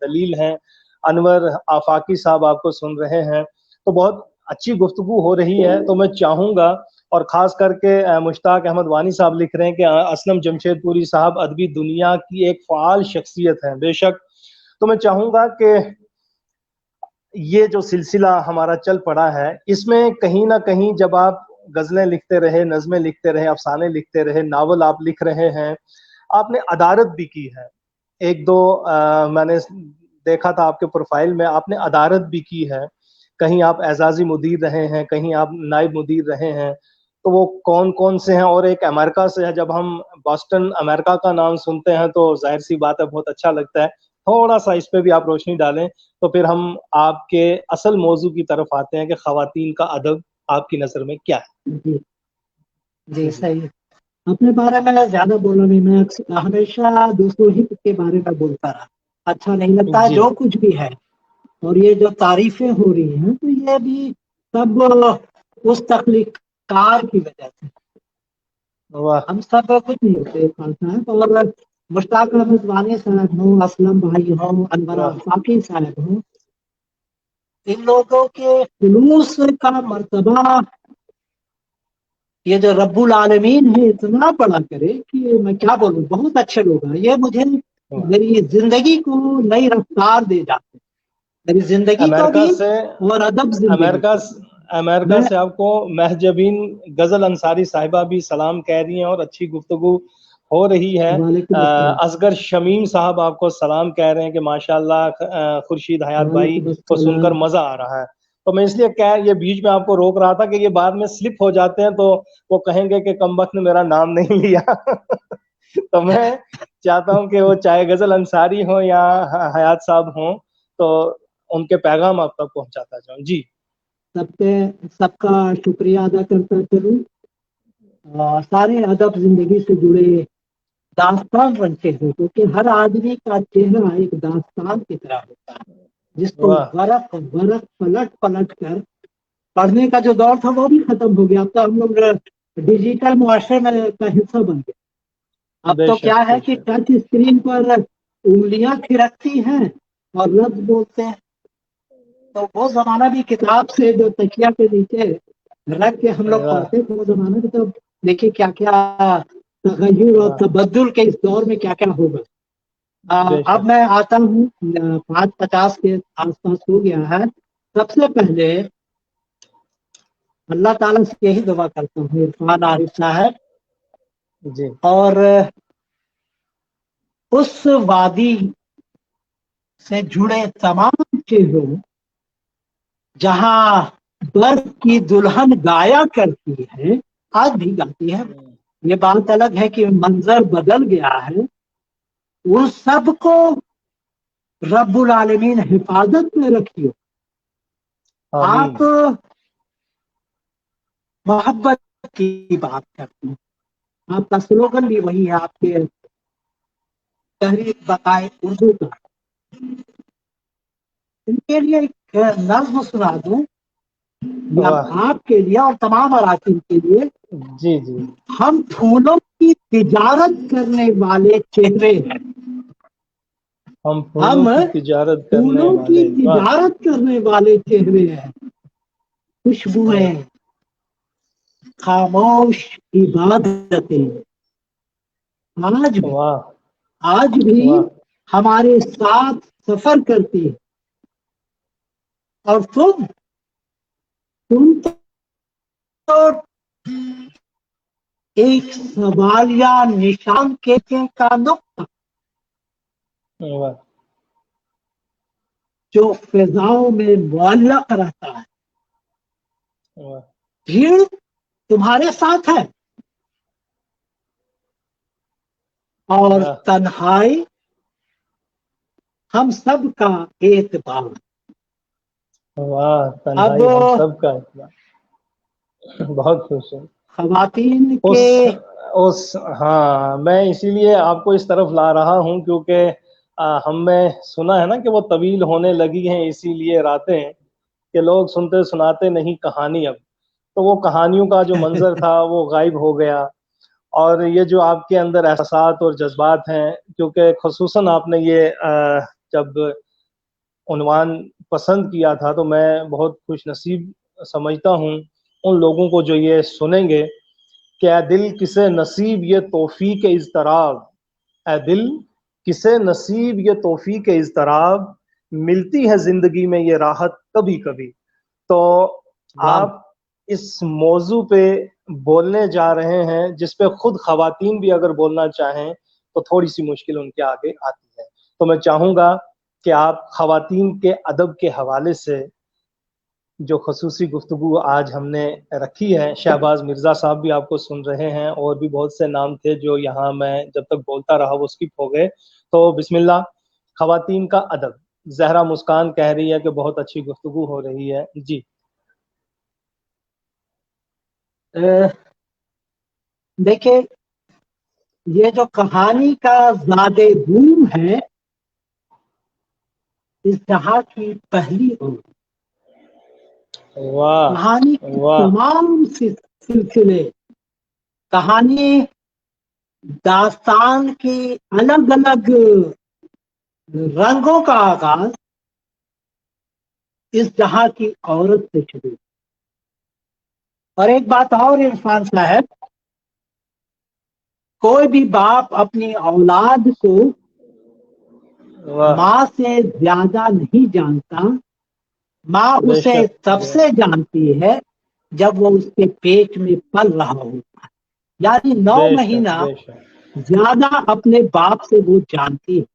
دلیل ہیں. انور آفاقی صاحب آپ کو سن رہے ہیں. تو بہت اچھی گفتگو ہو رہی ہے. تو میں چاہوں گا، اور خاص کر کے مشتاق احمد وانی صاحب لکھ رہے ہیں کہ اسلم جمشید پوری صاحب ادبی دنیا کی ایک فعال شخصیت ہیں. بے شک. تو میں چاہوں گا کہ یہ جو سلسلہ ہمارا چل پڑا ہے، اس میں کہیں نہ کہیں جب آپ غزلیں لکھتے رہے، نظمیں لکھتے رہے، افسانے لکھتے رہے، ناول آپ لکھ رہے ہیں، آپ نے ادارت بھی کی ہے. ایک دو میں نے دیکھا تھا آپ کے پروفائل میں، آپ نے ادارت بھی کی ہے. کہیں آپ اعزازی مدیر رہے ہیں، کہیں آپ نائب مدیر رہے ہیں. تو وہ کون کون سے ہیں؟ اور ایک امریکہ سے ہے. جب ہم باسٹن امریکہ کا نام سنتے ہیں تو ظاہر سی بات ہے بہت اچھا لگتا ہے. تھوڑا سا اس پہ بھی آپ روشنی ڈالیں تو پھر ہم آپ کے اصل موضوع کی طرف آتے ہیں کہ خواتین کا ادب آپ کی نظر میں کیا ہے. جی جی صحیح. اپنے بارے میں زیادہ بولا نہیں، میں ہمیشہ دوسروں ہی کے بارے میں بولتا رہا. اچھا نہیں لگتا جی جو کچھ بھی ہے. اور یہ جو تعریفیں ہو رہی ہیں تو یہ بھی سب اس تخلیق کار کی وجہ سے. واہ. ہم سب کچھ نہیں ہوتے صاحب. اور مشتاق احمد وانی صاحب ہوں، اسلم بھائی ہوں، انور واہ. آفاقی صاحب ہوں، ان لوگوں کے خلوص کا مرتبہ یہ جو رب العالمین ہے اتنا بڑا کرے کہ میں کیا بولوں. بہت اچھے لوگ ہیں. یہ مجھے میری زندگی کو نئی رفتار دے جاتے ہیں، میری زندگی کو امریکہ بھی سے اور ادب زندگی امریکہ کو. امریکہ میں سے آپ کو مہجبین غزل انصاری صاحبہ بھی سلام کہہ رہی ہیں اور اچھی گفتگو ہو رہی ہے. وعلیکم السلام. اصغر شمیم صاحب آپ کو سلام کہہ رہے ہیں کہ ماشاءاللہ خورشید حیات بھائی وعلیکم کو سن کر السلام. مزہ آ رہا ہے. تو میں اس لیے یہ بیچ میں آپ کو روک رہا تھا کہ یہ بعد میں سلپ ہو جاتے ہیں تو وہ کہیں گے کہ کمبخت نے میرا نام نہیں لیا. تو میں چاہتا ہوں کہ وہ چاہے غزل انصاری ہوں یا حیات صاحب ہوں تو ان کے پیغام آپ تک پہنچاتا جاؤں. جی سب کا شکریہ ادا کرتا چلوں. سارے ادب زندگی سے جڑے داستان بنتے ہیں، کیونکہ ہر آدمی کا چہرہ ایک داستان کی طرح ہوتا ہے جس کو واہ. برق برق پلٹ پلٹ کر پڑھنے کا جو دور تھا وہ بھی ختم ہو گیا. اب تو ہم لوگ ڈیجیٹل معاشرے میں کا حصہ بن گئے. اب بے تو کیا شک ہے بے کہ شک. ٹچ اسکرین پر انگلیاں تھرکتی ہیں اور لفظ بولتے ہیں. تو وہ زمانہ بھی کتاب سے جو تکیہ کے نیچے رکھ کے ہم لوگ واہ پڑھتے تھے، وہ زمانہ بھی تو دیکھیے کیا کیا تغیر اور واہ. تبدل کے اس دور میں کیا کیا ہوگا. بے اب شک. میں آتا ہوں 5:50 کے آس پاس ہو گیا ہے. سب سے پہلے اللہ تعالیٰ سے یہی دعا کرتا ہوں عرفان عارف صاحب جی اور اس وادی سے جڑے تمام چیزوں جہاں برف کی دلہن گایا کرتی ہے، آج بھی گاتی ہے. یہ بات الگ ہے کہ منظر بدل گیا ہے. ان سب کو رب العالمین حفاظت میں رکھیو. آمین. آپ محبت کی بات کرتے ہیں، آپ کا سلوگن بھی وہی ہے. آپ کے تحریر بقائے اردو کا. ان کے لیے ایک نظم سنا دوں یا واہ. آپ کے لیے اور تمام اراکین کے لیے. جی جی. ہم پھولوں کی تجارت کرنے والے چہرے ہیں. ہم ہم پھولوں کی تجارت کرنے پھولوں کی والے. واہ. تجارت کرنے والے چہرے ہیں. خوشبوئیں، خاموش عبادتیں واہ آج بھی واہ. ہمارے ساتھ سفر کرتی ہے. اور تم تو ایک سوالیہ نشان کے کا نقطہ واہ. جو فضاؤں میں معلق رہتا ہے. واہ. بھیڑ تمہارے ساتھ ہے اور واہ. تنہائی ہم سب کا اعتبار. واہ. اب تنہائی ہم سب کا اعتبار. بہت خوش ہے. خواتین کے اس ہاں میں اسی لیے آپ کو اس طرف لا رہا ہوں کیونکہ ہم نے سنا ہے نا کہ وہ طویل ہونے لگی ہیں اسی لیے راتیں کہ لوگ سنتے سناتے نہیں کہانی اب. تو وہ کہانیوں کا جو منظر تھا وہ غائب ہو گیا. اور یہ جو آپ کے اندر احساسات اور جذبات ہیں، کیونکہ خصوصاً آپ نے یہ جب عنوان پسند کیا تھا تو میں بہت خوش نصیب سمجھتا ہوں ان لوگوں کو جو یہ سنیں گے کہ اے دل کسے نصیب یہ توفیق اضطراب، اے دل کسے نصیب یہ توفیق اضطراب، ملتی ہے زندگی میں یہ راحت کبھی کبھی. تو واہ، آپ اس موضوع پہ بولنے جا رہے ہیں جس پہ خود خواتین بھی اگر بولنا چاہیں تو تھوڑی سی مشکل ان کے آگے آتی ہے. تو میں چاہوں گا کہ آپ خواتین کے ادب کے حوالے سے جو خصوصی گفتگو آج ہم نے رکھی ہے، شہباز مرزا صاحب بھی آپ کو سن رہے ہیں اور بھی بہت سے نام تھے جو یہاں میں جب تک بولتا رہا وہ اسکپ ہو گئے. تو بسم اللہ، خواتین کا ادب. زہرا مسکان کہہ رہی ہے کہ بہت اچھی گفتگو ہو رہی ہے. جی دیکھیں، یہ جو کہانی کا زاد بوم ہے اس جہاں کی پہلی عورت. واہ کہانی کے واہ تمام سلسلے، کہانی داستان کی الگ الگ رنگوں کا آغاز اس جہاں کی عورت سے شروع. اور ایک بات اور عرفان صاحب، کوئی بھی باپ اپنی اولاد کو واہ، ماں سے زیادہ نہیں جانتا. ماں بے اسے شک تب سے جانتی ہے جب وہ اس کے پیٹ میں پل رہا ہوتا ہے، یعنی 9 بے شک مہینہ بے شک. زیادہ اپنے باپ سے وہ جانتی ہے.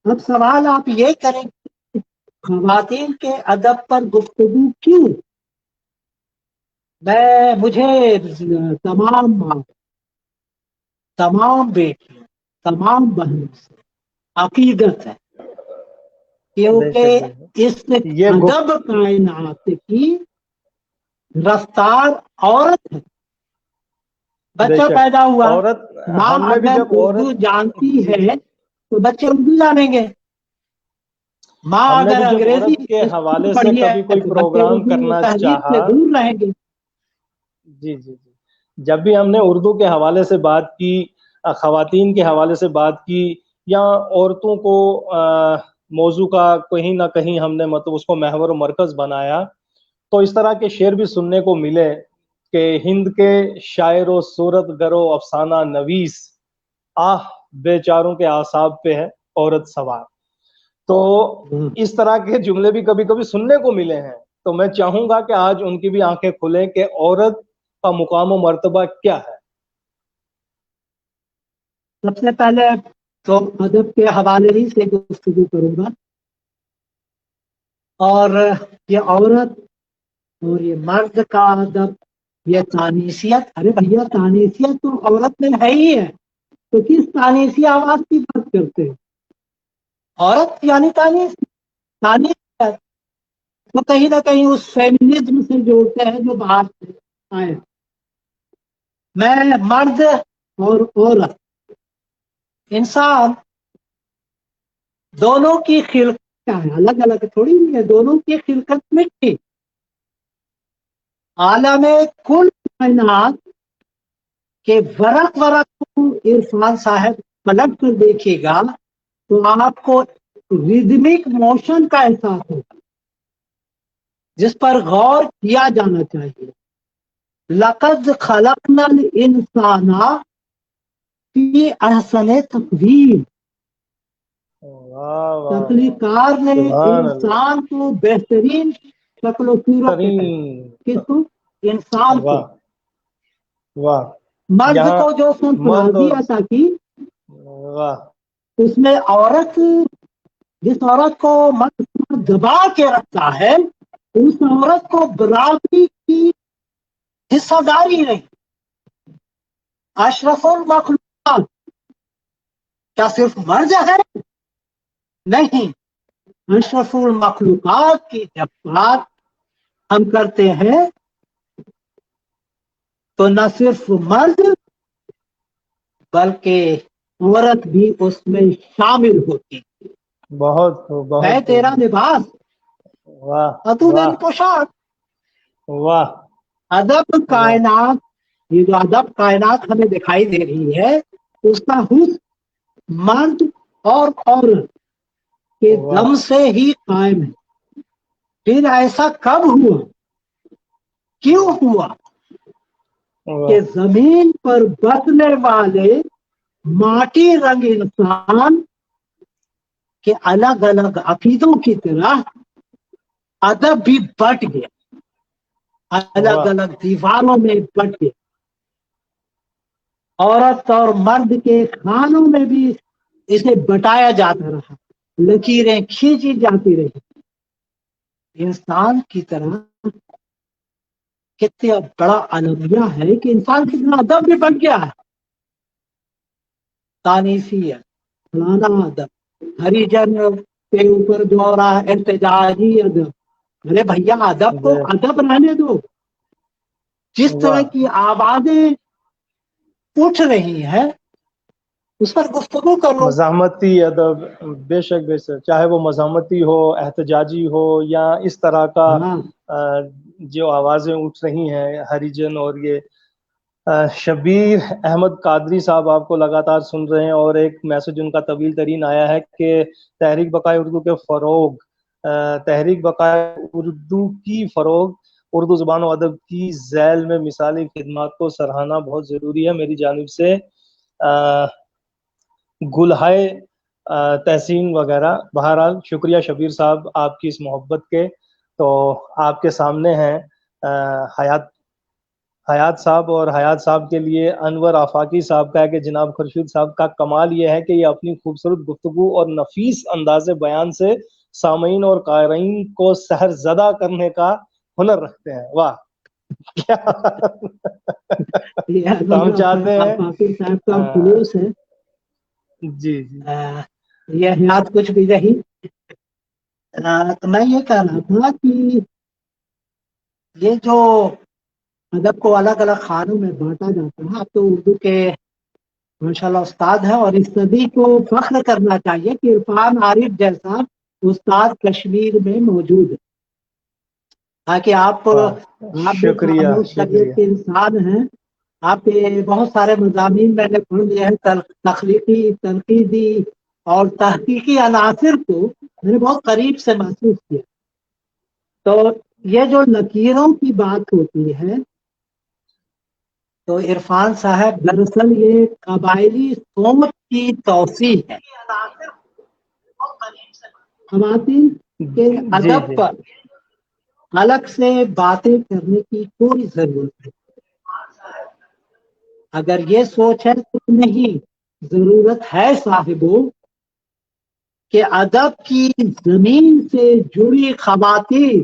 اب سوال آپ یہ کریں کہ خواتین کے ادب پر گفتگو کیوں؟ مجھے تمام ماں، تمام بیٹیوں، تمام بہنوں سے عقیدت ہے بے شک کیونکہ بے شک. اس یہ ادب کائنات کی رفتار عورت ہے. بے بچہ شک پیدا ہوا، عورت. ماں ہم نے بھی اگر جب اردو عورت، جانتی جی ہے جی، تو بچے اردو جانیں گے. ماں ہم نے اگر بھی جب انگریزی عورت کے اسکول حوالے سے پڑھی کبھی ہے کوئی تو بچے پروگرام اردو کرنا تہذیب چاہا، سے دور رہیں گے. جی جی جی، جب بھی ہم نے اردو کے حوالے سے بات کی، خواتین کے حوالے سے بات کی، یا عورتوں کو موضوع کا کہیں نہ کہیں ہم نے مطلب اس کو محور و مرکز بنایا، تو اس طرح کے شعر بھی سننے کو ملے کہ ہند کے شاعر و صورت گر و افسانہ نویس، آہ بیچاروں کے اعصاب پہ ہے عورت سوار. تو اس طرح کے جملے بھی کبھی کبھی سننے کو ملے ہیں. تو میں چاہوں گا کہ آج ان کی بھی آنکھیں کھلیں کہ عورت کا مقام و مرتبہ کیا ہے. سب سے پہلے تو ادب کے حوالے ہی سے گفتگو کروں گا. اور یہ عورت اور یہ مرد کا ادب، یہ تانیثیت، ارے بھیا تانیثیت تو عورت میں ہے ہی ہے، تو کس تانیثی آواز کی بات کرتے ہیں؟ عورت یعنی تانیث، تانیث تو کہیں نہ کہیں اس فیمنزم سے جوڑتے ہیں جو باہر سے آئے. میں مرد اور عورت، انسان دونوں کی خلقت کیا ہے؟ الگ الگ تھوڑی نہیں ہے، دونوں کی خلقت میں تھی. عالم کل کائنات کے ورق ورق کو عرفان صاحب پلٹ کر دیکھے گا تو آپ کو ریدمک موشن کا احساس ہوگا جس پر غور کیا جانا چاہیے. لقد خلقنا الانسان فی احسن تقویم. واہ واہ واہ، تخلیقار نے سبحان اللہ. انسان کو بہترین شکل و صورت میں پیدا کیا. ترین، کس کو؟ انسان کو. واہ واہ. مرد یہاں کو جو مرد سرفرازی اور، عطا کی واہ، اس میں عورت، جس عورت کو مرد دبا کے رکھتا ہے اس عورت کو برابری کی حصہ داری نہیں. اشرف المخلوقات کیا صرف مرد ہے؟ نہیں. اشرف المخلوقات کی جب بات ہم کرتے ہیں تو نہ صرف مرد بلکہ عورت بھی اس میں شامل ہوتی. بہت بہت ہے تیرا لباس واہ اور تو میری واہ پوشاک. واہ ادب کائنات، یہ جو ادب کائنات ہمیں دکھائی دے رہی ہے، اس کا حسن مرد اور عورت کے واہ دم سے ہی قائم ہے. پھر ایسا کب ہوا، کیوں ہوا کہ واہ زمین پر بسنے والے ماٹی رنگ انسان کے الگ الگ عقیدوں کی طرح ادب بھی بٹ گیا، الگ واہ الگ دیواروں میں بٹ گیا. عورت اور مرد کے خانوں میں بھی اسے بٹایا جاتا رہا، لکیریں کھینچی جاتی رہی. انسان کی طرح کتنا بڑا المیہ ہے کہ انسان کتنا ادب بھی بن گیا ہے. تانیفیت، فلانا ادب، ہریجن کے اوپر جو ہو رہا ہے احتجاجی ادب. ارے بھیا ادب کو ادب رہنے دو. جس طرح واہ کی آوازیں اٹھ رہی ہیں اس پر گفتگو کرو. مزاحمتی ادب، بے شک بے شک، چاہے وہ مزاحمتی ہو، احتجاجی ہو، یا اس طرح کا ہاں جو آوازیں اٹھ رہی ہیں ہریجن اور یہ. شبیر احمد قادری صاحب آپ کو لگاتار سن رہے ہیں، اور ایک میسج ان کا طویل ترین آیا ہے کہ تحریک بقائے اردو کے فروغ، تحریک بقائے اردو کی فروغ، اردو زبان و ادب کی ذیل میں مثالی خدمات کو سراہنا بہت ضروری ہے. میری جانب سے گلہائے تحسین وغیرہ. بہرحال شکریہ شبیر صاحب آپ کی اس محبت کے. تو آپ کے سامنے ہیں حیات صاحب، اور حیات صاحب کے لیے انور آفاقی صاحب کا ہے کہ جناب خورشید صاحب کا کمال یہ ہے کہ یہ اپنی خوبصورت گفتگو اور نفیس انداز بیان سے سامعین اور قارئین کو سحر زدہ کرنے کا ہنر رکھتے ہیں. واہ کیا تو ہم چاہتے ہیں آفاقی صاحب کا خلوص ہے. جی جی یہ حیات کچھ بھی نہیں. تو میں یہ کہہ رہا تھا کہ یہ جو ادب کو الگ الگ خانوں میں بانٹا جاتا ہے، اب تو اردو کے ماشاءاللہ استاد ہیں، اور اس صدی کو فخر کرنا چاہیے کہ عرفان عارف جیسا استاد کشمیر میں موجود ہے. تاکہ آپ بھی شکریہ خاموش طبیعت شکریہ. کے انسان ہیں. آپ کے بہت سارے مضامین میں نے پڑھ لیے ہیں، تخلیقی، تنقیدی اور تحقیقی عناصر کو میں نے بہت قریب سے محسوس کیا. تو یہ جو لکیروں کی بات ہوتی ہے تو عرفان صاحب دراصل یہ قبائلی سوچ کی توسیع ہے. خواتین کے جی ادب جی پر الگ سے باتیں کرنے کی کوئی ضرورت نہیں. اگر یہ سوچ ہے تو نہیں، ضرورت ہے صاحبوں کہ ادب کی زمین سے جڑی خواتین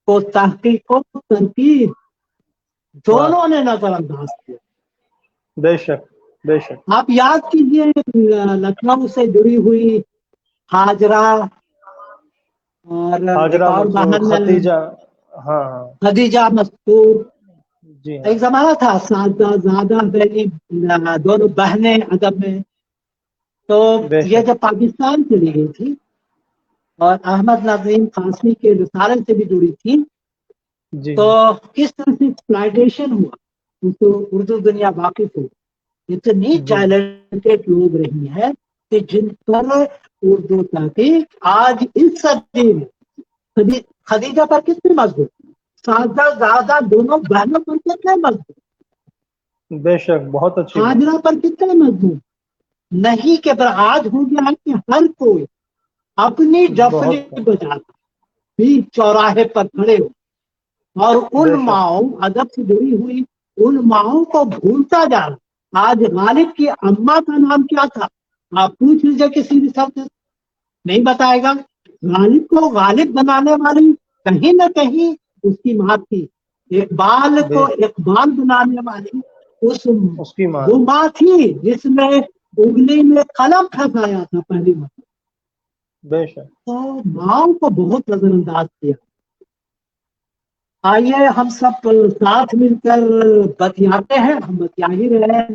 کو تحقیق و تنقید واہ دونوں نے نظر انداز کیا. بے شک بے شک. آپ یاد کیجئے لکھنؤ سے جڑی ہوئی ہاجرہ اور ایک ہاجرہ اور منصور، بہن ختیجہ. ہاں ہاں خدیجہ مستور. جی ایک ہاں زمانہ تھا سادہ زادہ دونوں بہنیں ادب میں. تو بے یہ شک. جب پاکستان چلی گئی تھی اور احمد نظیم قاسمی کے رسالے سے بھی جڑی تھی، جی تو کس طرح سے ایکسپلائٹیشن ہوا ان کو اردو دنیا واقف ہو. اتنی جی ٹیلنٹڈ لوگ رہی ہیں کہ جن پر اردو تحقیق آج اس صدی میں خدیجہ پر کتنی مضبوط، سادہ زادہ دونوں بہنوں پر کتنے مضبوط، بے شک بہت اچھی بات. ہاجرہ پر کتنے مضبوط. نہیں کہ آج ہو گیا ہے کہ ہر کوئی اپنی ڈفلی بہت بجاتا بیچ چوراہے پر کھڑے ہو، اور ان بے شک ماؤں ادب سے جڑی ہوئی ان ماؤں کو بھولتا جا رہا. آج غالب کی اما کا نام کیا تھا؟ آپ پوچھ لیجیے کسی بھی شخص سے، نہیں بتائے گا. غالب کو غالب بنانے والی کہیں نہ کہیں اس کی ماں تھی. اقبال کو بے اقبال بنانے والی اس کی ماں. وہ ماں تھی جس نے انگلی میں قلم پھنسایا تھا پہلی مرتبہ. بے شک. تو ماؤں کو بہت نظر انداز کیا. آئیے ہم سب ساتھ مل کر بتیاتے ہیں، ہم بتیا ہی رہے ہیں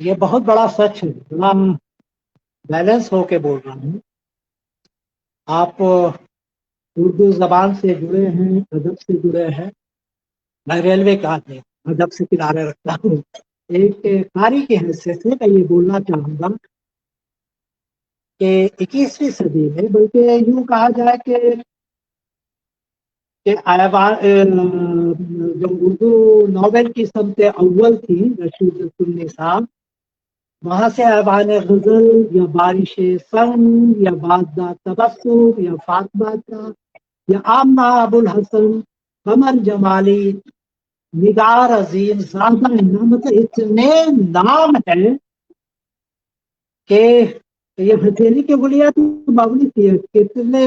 یہ بہت بڑا سچ ہے، بڑا بیلنس ہو کے بول رہا ہوں. آپ اردو زبان سے جڑے ہیں، ادب سے جڑے ہیں. میں ریلوے کا آدمی ادب سے کنارے رکھتا ہوں. ایک قاری کی حیثیت سے میں یہ بولنا چاہوں گا کہ 21ویں صدی میں، بلکہ یوں کہا جائے کہ جو اردو ناول کی سمت اول تھی رشید النساء، وہاں سے ایوان غزل یا بارش سنگ یا بازدہ تبسم یا فاطمہ کا یا آمنہ ابو الحسن، قمر جمالی، نگار عظیم، زیادہ مطلب اتنے نام ہیں کہ یہ ہتھیلی کے بنیاد تو معمولی تھی، کتنے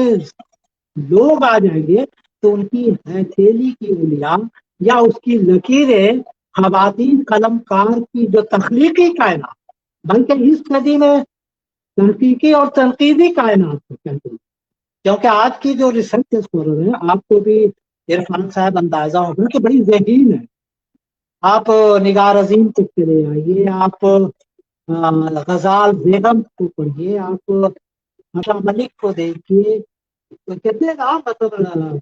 لوگ آ جائیں گے تو ان کی ہتھیلی کی انگلیاں یا اس کی لکیریں خواتین قلم کار کی جو تخلیقی کائنات، بلکہ اس صدی میں تحقیقی اور تنقیدی کائنات کو کہتے ہیں. کیونکہ آج کی جو ریسرچ اسکالر ہے، آپ کو بھی عرفان صاحب اندازہ ہوگا کہ بڑی ذہین ہے. آپ نگار عظیم تک چلے آئیے، آپ غزال بیگم کو پڑھیے، آپ عطا ملک کو دیکھیے، تو کہتے ہیں نا مطلب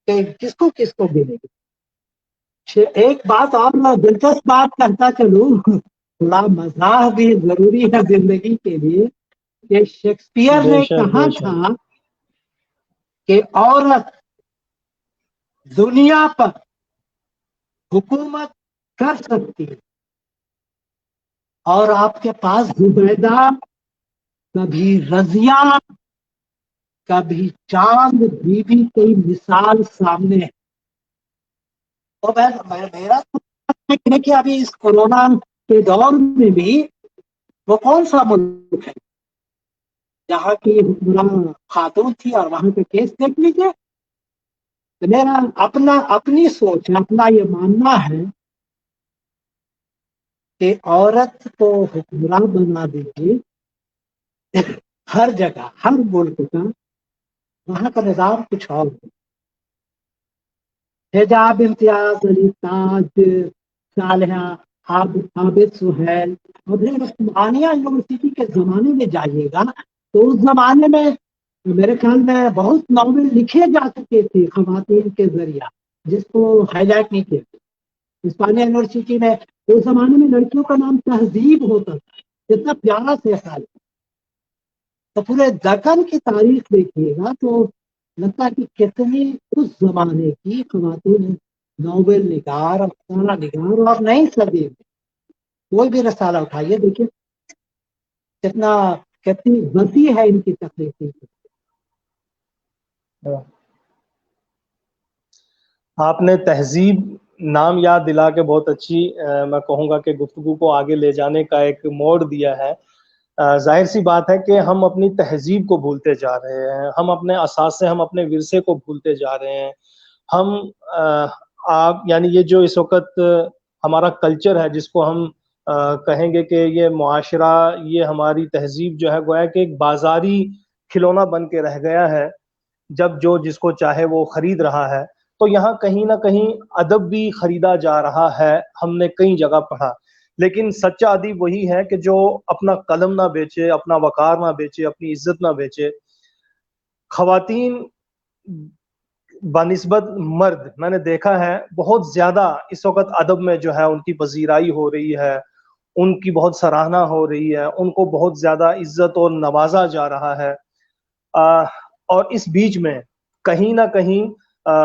کہ کس کو ملے گی. ایک بات اور میں دلچسپ بات کرتا چلوں، تھوڑا مزاح بھی ضروری ہے زندگی کے لیے، کہ شیکسپیئر بے نے شک کہا بے تھا شک. کہ عورت دنیا پر حکومت کر سکتی ہے، اور آپ کے پاس زبیدہ، کبھی رضیہ، کبھی چاند بی بی کی مثال سامنے ہے. تو میرا ہے کہ ابھی اس کورونا کے دور میں بھی وہ کون سا ملک ہے جہاں کی حکمران خاتون تھی، اور وہاں کے کیس دیکھ لیجیے. میرا اپنی سوچ، اپنا یہ ماننا ہے کہ عورت کو حکمران بنا دیجیے ہر جگہ، ہر ملک کا، وہاں کا نظام کچھ اور ہے. حجاب امتیاز، علی تاج، صالحہ، عابد سہیل، اور عثمانیہ یونیورسٹی کے زمانے میں جائیے گا تو اس زمانے میں میرے خیال میں بہت ناول لکھے جا چکے تھے خواتین کے ذریعہ، جس کو ہائی لائٹ نہیں کیا. عثمانیہ یونیورسٹی میں اس زمانے میں لڑکیوں کا نام تہذیب ہوتا تھا، اتنا پیارا سے خیال. تو پورے دکن کی تاریخ دیکھیے گا تو لگتا ہے کہ کتنی اس زمانے کی خواتین ناول نگار، افسانہ نگار، اور نئی صدی میں کوئی بھی رسالہ اٹھائیے دیکھیے کتنی وسیع ہے ان کی تخلیقی. آپ نے تہذیب نام یاد دلا کے بہت اچھی میں کہوں گا کہ گفتگو کو آگے لے جانے کا ایک موڑ دیا ہے. ظاہر سی بات ہے کہ ہم اپنی تہذیب کو بھولتے جا رہے ہیں، ہم اپنے اثاثے، ہم اپنے ورثے کو بھولتے جا رہے ہیں. ہم آپ یعنی یہ جو اس وقت ہمارا کلچر ہے، جس کو ہم کہیں گے کہ یہ معاشرہ، یہ ہماری تہذیب جو ہے گویا کہ ایک بازاری کھلونا بن کے رہ گیا ہے، جب جو جس کو چاہے وہ خرید رہا ہے. تو یہاں کہیں نہ کہیں ادب بھی خریدا جا رہا ہے، ہم نے کئی جگہ پڑھا. لیکن سچا ادیب وہی ہے کہ جو اپنا قلم نہ بیچے، اپنا وقار نہ بیچے، اپنی عزت نہ بیچے. خواتین بنسبت مرد میں نے دیکھا ہے بہت زیادہ اس وقت ادب میں جو ہے ان کی پذیرائی ہو رہی ہے، ان کی بہت سراہنا ہو رہی ہے، ان کو بہت زیادہ عزت اور نوازا جا رہا ہے. اور اس بیچ میں کہیں نہ کہیں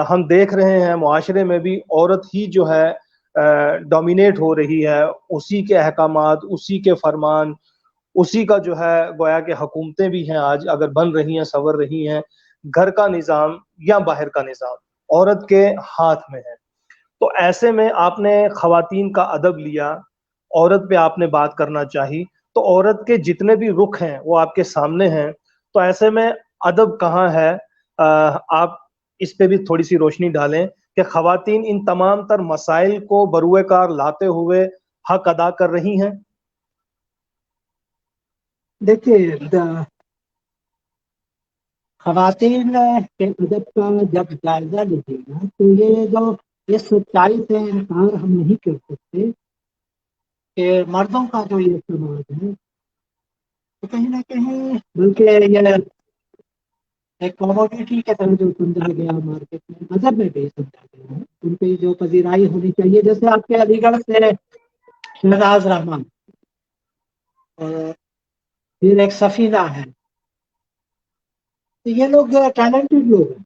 ہم دیکھ رہے ہیں معاشرے میں بھی عورت ہی جو ہے ڈومینیٹ ہو رہی ہے، اسی کے احکامات، اسی کے فرمان، اسی کا جو ہے گویا کہ حکومتیں بھی ہیں آج اگر بن رہی ہیں، سنور رہی ہیں. گھر کا نظام یا باہر کا نظام عورت کے ہاتھ میں ہے. تو ایسے میں آپ نے خواتین کا ادب لیا، عورت پہ آپ نے بات کرنا چاہی، تو عورت کے جتنے بھی رخ ہیں وہ آپ کے سامنے ہیں. تو ایسے میں ادب کہاں ہے؟ آپ اس پہ بھی تھوڑی سی روشنی ڈالیں کہ خواتین ان تمام تر مسائل کو بروئے کار لاتے ہوئے حق ادا کر رہی ہیں. دیکھیے خواتین کے ادب کا جب جائزہ لیجیے گا تو یہ سچائی سے انکار ہم نہیں کر سکتے کہ مردوں کا جو یہ سماج ہے تو کہیں نہ کہیں بلکہ یہ ایک کموڈیٹی کے طرح جو سمجھا گیا مارکیٹ میں، مذہب میں بھی سمجھا گیا ہے، ان کی جو پذیرائی ہونی چاہیے. جیسے آپ کے علی گڑھ سے شہناز رحمان اور پھر ایک سفینہ ہے، تو یہ لوگ ٹیلنٹڈ لوگ ہیں،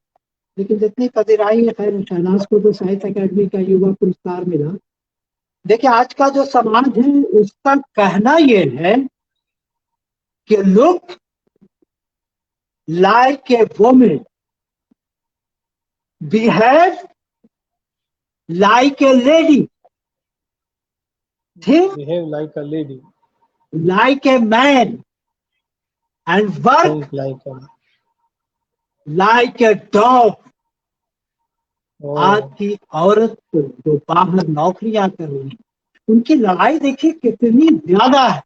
لیکن جتنی پذیرائی ہے، خیر شہناز کو تو ساہتیہ اکیڈمی کا یووا پرسکار ملا. دیکھیں آج کا جو سماج ہے اس کا کہنا یہ ہے کہ look like a woman, behave like a lady, think behave like a lady, like a man, and work think like a like a dog. آج oh کی عورت کو جو باہر نوکریاں کر رہی ہیں ان کی لڑائی دیکھیے کتنی زیادہ ہے،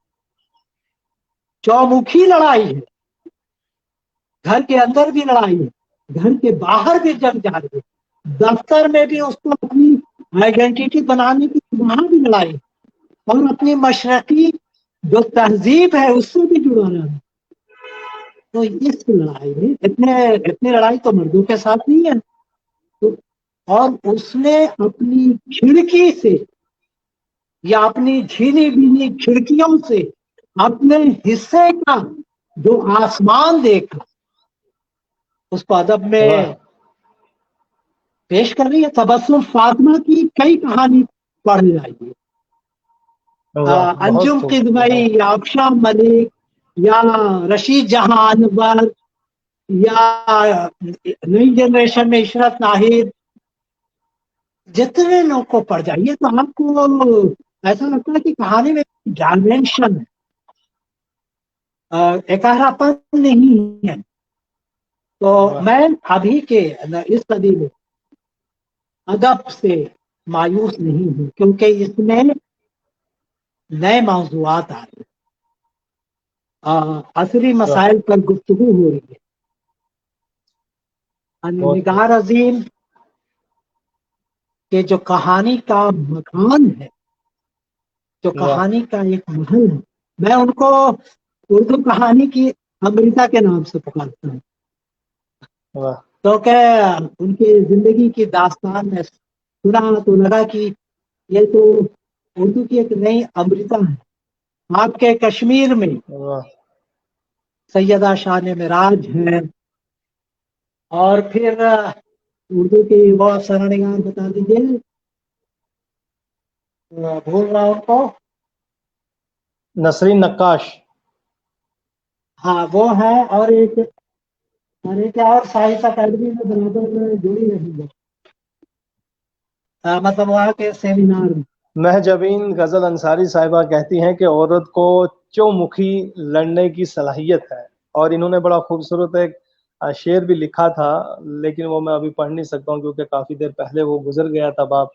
چومکھی لڑائی ہے، گھر کے اندر بھی لڑائی ہے، گھر کے باہر بھی جنگ جاری ہے، دفتر میں بھی اس کو اپنی آئیڈینٹی بنانے کی وہاں بھی لڑائی ہے، اور اپنی مشرقی جو تہذیب ہے اس سے بھی جڑا رہا ہے. تو اس لڑائی میں اتنی لڑائی تو مردوں کے ساتھ نہیں ہے. تو اور اس نے اپنی کھڑکی سے یا اپنی جھینی بینی کھڑکیوں سے اپنے حصے کا جو آسمان دیکھا اس کو ادب میں واہ پیش کر رہی ہے. تبسم فاطمہ کی کئی کہانی پڑھ جائیے، واہ بہت انجم خوب قدمئی بہت یا افشاں ملک یا رشید جہاں انور یا نئی جنریشن میں عشرت ناہید، جتنے لوگ کو پڑھ جائیے تو آپ کو ایسا لگتا ہے کہ کہانی میں ڈائمینشن اکارا پن نہیں ہے. تو واہ میں ابھی کے اس صدی میں ادب سے مایوس نہیں ہوں، کیونکہ اس میں نئے موضوعات آ رہے ہیں، عصری واہ مسائل پر گفتگو ہو رہی ہے. بہت خوب نگار عظیم کہ جو کہانی کا مکان ہے، جو واہ کہانی کا ایک محل ہے، میں ان کو اردو کہانی کی امرتا کے نام سے پکارتا ہوں، واہ کیونکہ ان کی زندگی کی داستان میں سنا تو لگا کہ یہ تو اردو کی ایک نئی امرتا ہے. آپ کے کشمیر میں واہ سیدہ شان معراج ہے، اور پھر اردو کی وہ سرنگار بتا دیجیے، بھول رہا ہوں کو، نسرین نقاش ہاں وہ ہے، اور ایک اور ساہتیہ اکیڈمی میں برابر جڑی رہی ہے، مطلب وہاں کے سیمینار میں. مہجبین غزل انصاری صاحبہ کہتی ہیں کہ عورت کو چومکھی لڑنے کی صلاحیت ہے، اور انہوں نے بڑا خوبصورت ایک شعر بھی لکھا تھا، لیکن وہ میں ابھی پڑھ نہیں سکتا ہوں کیونکہ کافی دیر پہلے وہ گزر گیا تب آپ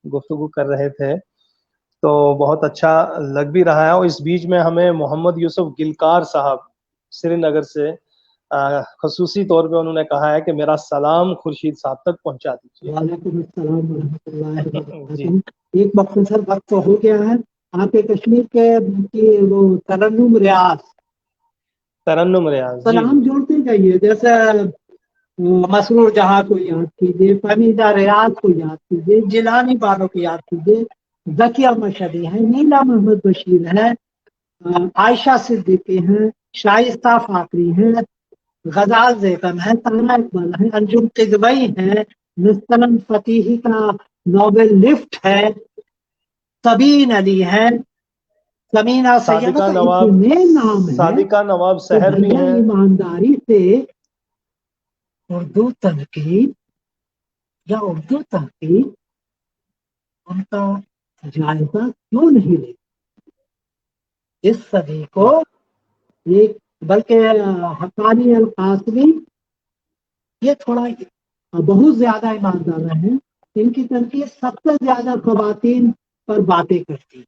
گفتگو کر رہے تھے. تو بہت اچھا لگ بھی رہا ہے. اور اس بیچ میں ہمیں محمد یوسف گلکار صاحب سری نگر سے خصوصی طور پہ انہوں نے کہا ہے کہ میرا سلام خورشید صاحب تک پہنچا دیجیے. وعلیکم السلام ورحمۃ اللہ جی وبرکاتہ. ایک مختصر وقت تو ہو گیا ہے. آپ کے کشمیر کے وہ ترنم ریاض ترنم ریاض جی جی سلام جوڑتے جائیے، جیسے مسرور جہاں کو یاد کیجیے، فمیدہ ریاض کو یاد کیجیے، جیلانی والوں کو یاد کیجیے، ذکیہ مشہدی ہے، نیلا محمد بشیر ہے، عائشہ صدیقی ہیں، شائستہ فاقری ہیں، غزال زیتن ہے، تانا اقبال ہے، انجم قدوئی ہے، مستلم فتیحی کا ناول لفٹ ہے، سبین علی ہے، سمینہ سید، صادقہ مطلب نواب اتنے نام ہیں صادقہ نواب کہ سحر بھی بھیا ہیں. ایمانداری سے اردو تنقید یا اردو تحقیق ان کا جائزہ کیوں نہیں لے اس صدی کو. واہ ایک بلکہ حقانی القاسمی یہ تھوڑا بہت زیادہ ایماندار ہیں، ان کی تنقید سب سے زیادہ خواتین پر باتیں کرتی.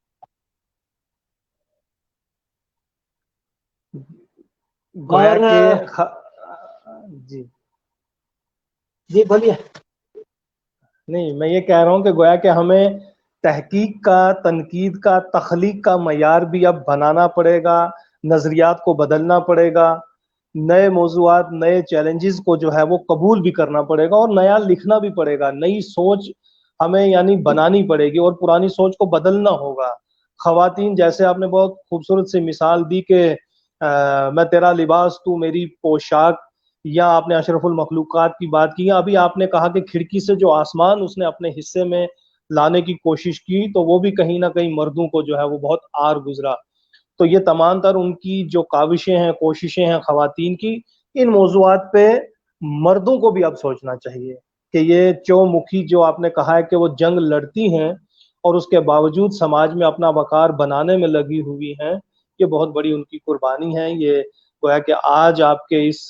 گویا اور کہ جی جی بولیے. نہیں میں یہ کہہ رہا ہوں کہ گویا کہ ہمیں تحقیق کا، تنقید کا، تخلیق کا معیار بھی اب بنانا پڑے گا، نظریات کو بدلنا پڑے گا، نئے موضوعات، نئے چیلنجز کو جو ہے وہ قبول بھی کرنا پڑے گا، اور نیا لکھنا بھی پڑے گا، نئی سوچ ہمیں یعنی بنانی پڑے گی اور پرانی سوچ کو بدلنا ہوگا۔ خواتین، جیسے آپ نے بہت خوبصورت سی مثال دی کہ میں تیرا لباس تو میری پوشاک، یا آپ نے اشرف المخلوقات کی بات کی، یا ابھی آپ نے کہا کہ کھڑکی سے جو آسمان اس نے اپنے حصے میں لانے کی کوشش کی تو وہ بھی کہیں نہ کہیں مردوں کو جو ہے وہ بہت آر گزرا۔ تو یہ تمام تر ان کی جو کاوشیں ہیں، کوششیں ہیں خواتین کی، ان موضوعات پہ مردوں کو بھی اب سوچنا چاہیے کہ یہ چو مکھی جو آپ نے کہا ہے کہ وہ جنگ لڑتی ہیں اور اس کے باوجود سماج میں اپنا وقار بنانے میں لگی ہوئی ہیں، یہ بہت بڑی ان کی قربانی ہے۔ یہ گویا کہ آج آپ کے اس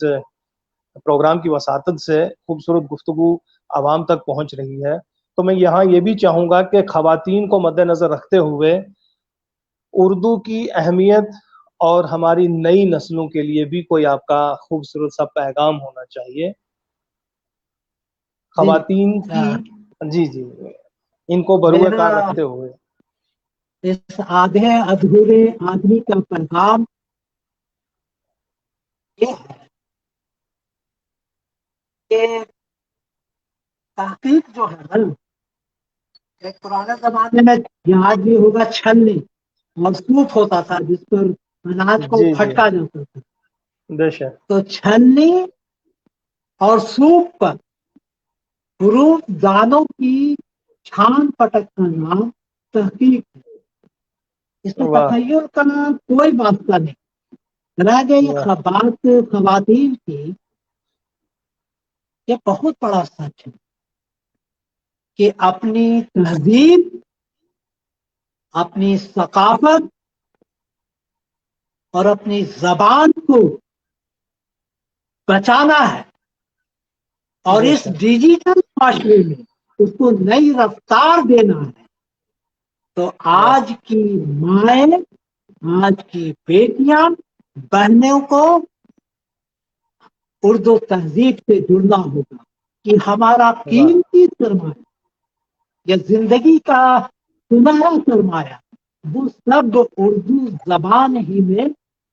پروگرام کی وساطت سے خوبصورت گفتگو عوام تک پہنچ رہی ہے۔ تو میں یہاں یہ بھی چاہوں گا کہ خواتین کو مد نظر رکھتے ہوئے اردو کی اہمیت اور ہماری نئی نسلوں کے لیے بھی کوئی آپ کا خوبصورت سا پیغام ہونا چاہیے خواتین کی۔ جی جی، ان کو بروئے کار میرا رکھتے ہوئے اس آدھے ادھورے آدمی کا پیغام یہ ہے کہ تحقیق جو ہے، ایک پرانے زمانے میں جہاز بھی ہوگا چھلنی اور سوپ ہوتا تھا جس پر اناج کو جی جی، پھٹکا جاتا تھا، بے شک، تو چھلنی اور سوپ پر حروف دانوں کی چھان پٹک کا نام تحقیق ہے۔ اس میں واہ تخیل کا کوئی واسطہ نہیں رہ گئی۔ واہ، بات خواتین کی یہ بہت بڑا سچ ہے کہ اپنی تہذیب، اپنی ثقافت اور اپنی زبان کو بچانا ہے، اور بے اس شک، ڈیجیٹل معاشرے میں اس کو نئی رفتار دینا ہے۔ تو واہ، آج کی مائیں، آج کی بیٹیاں، بہنوں کو اردو تہذیب سے جڑنا ہوگا کہ ہمارا واہ، قیمتی سرمایہ یا زندگی کا سنہرا سرمایہ وہ سب اردو زبان ہی میں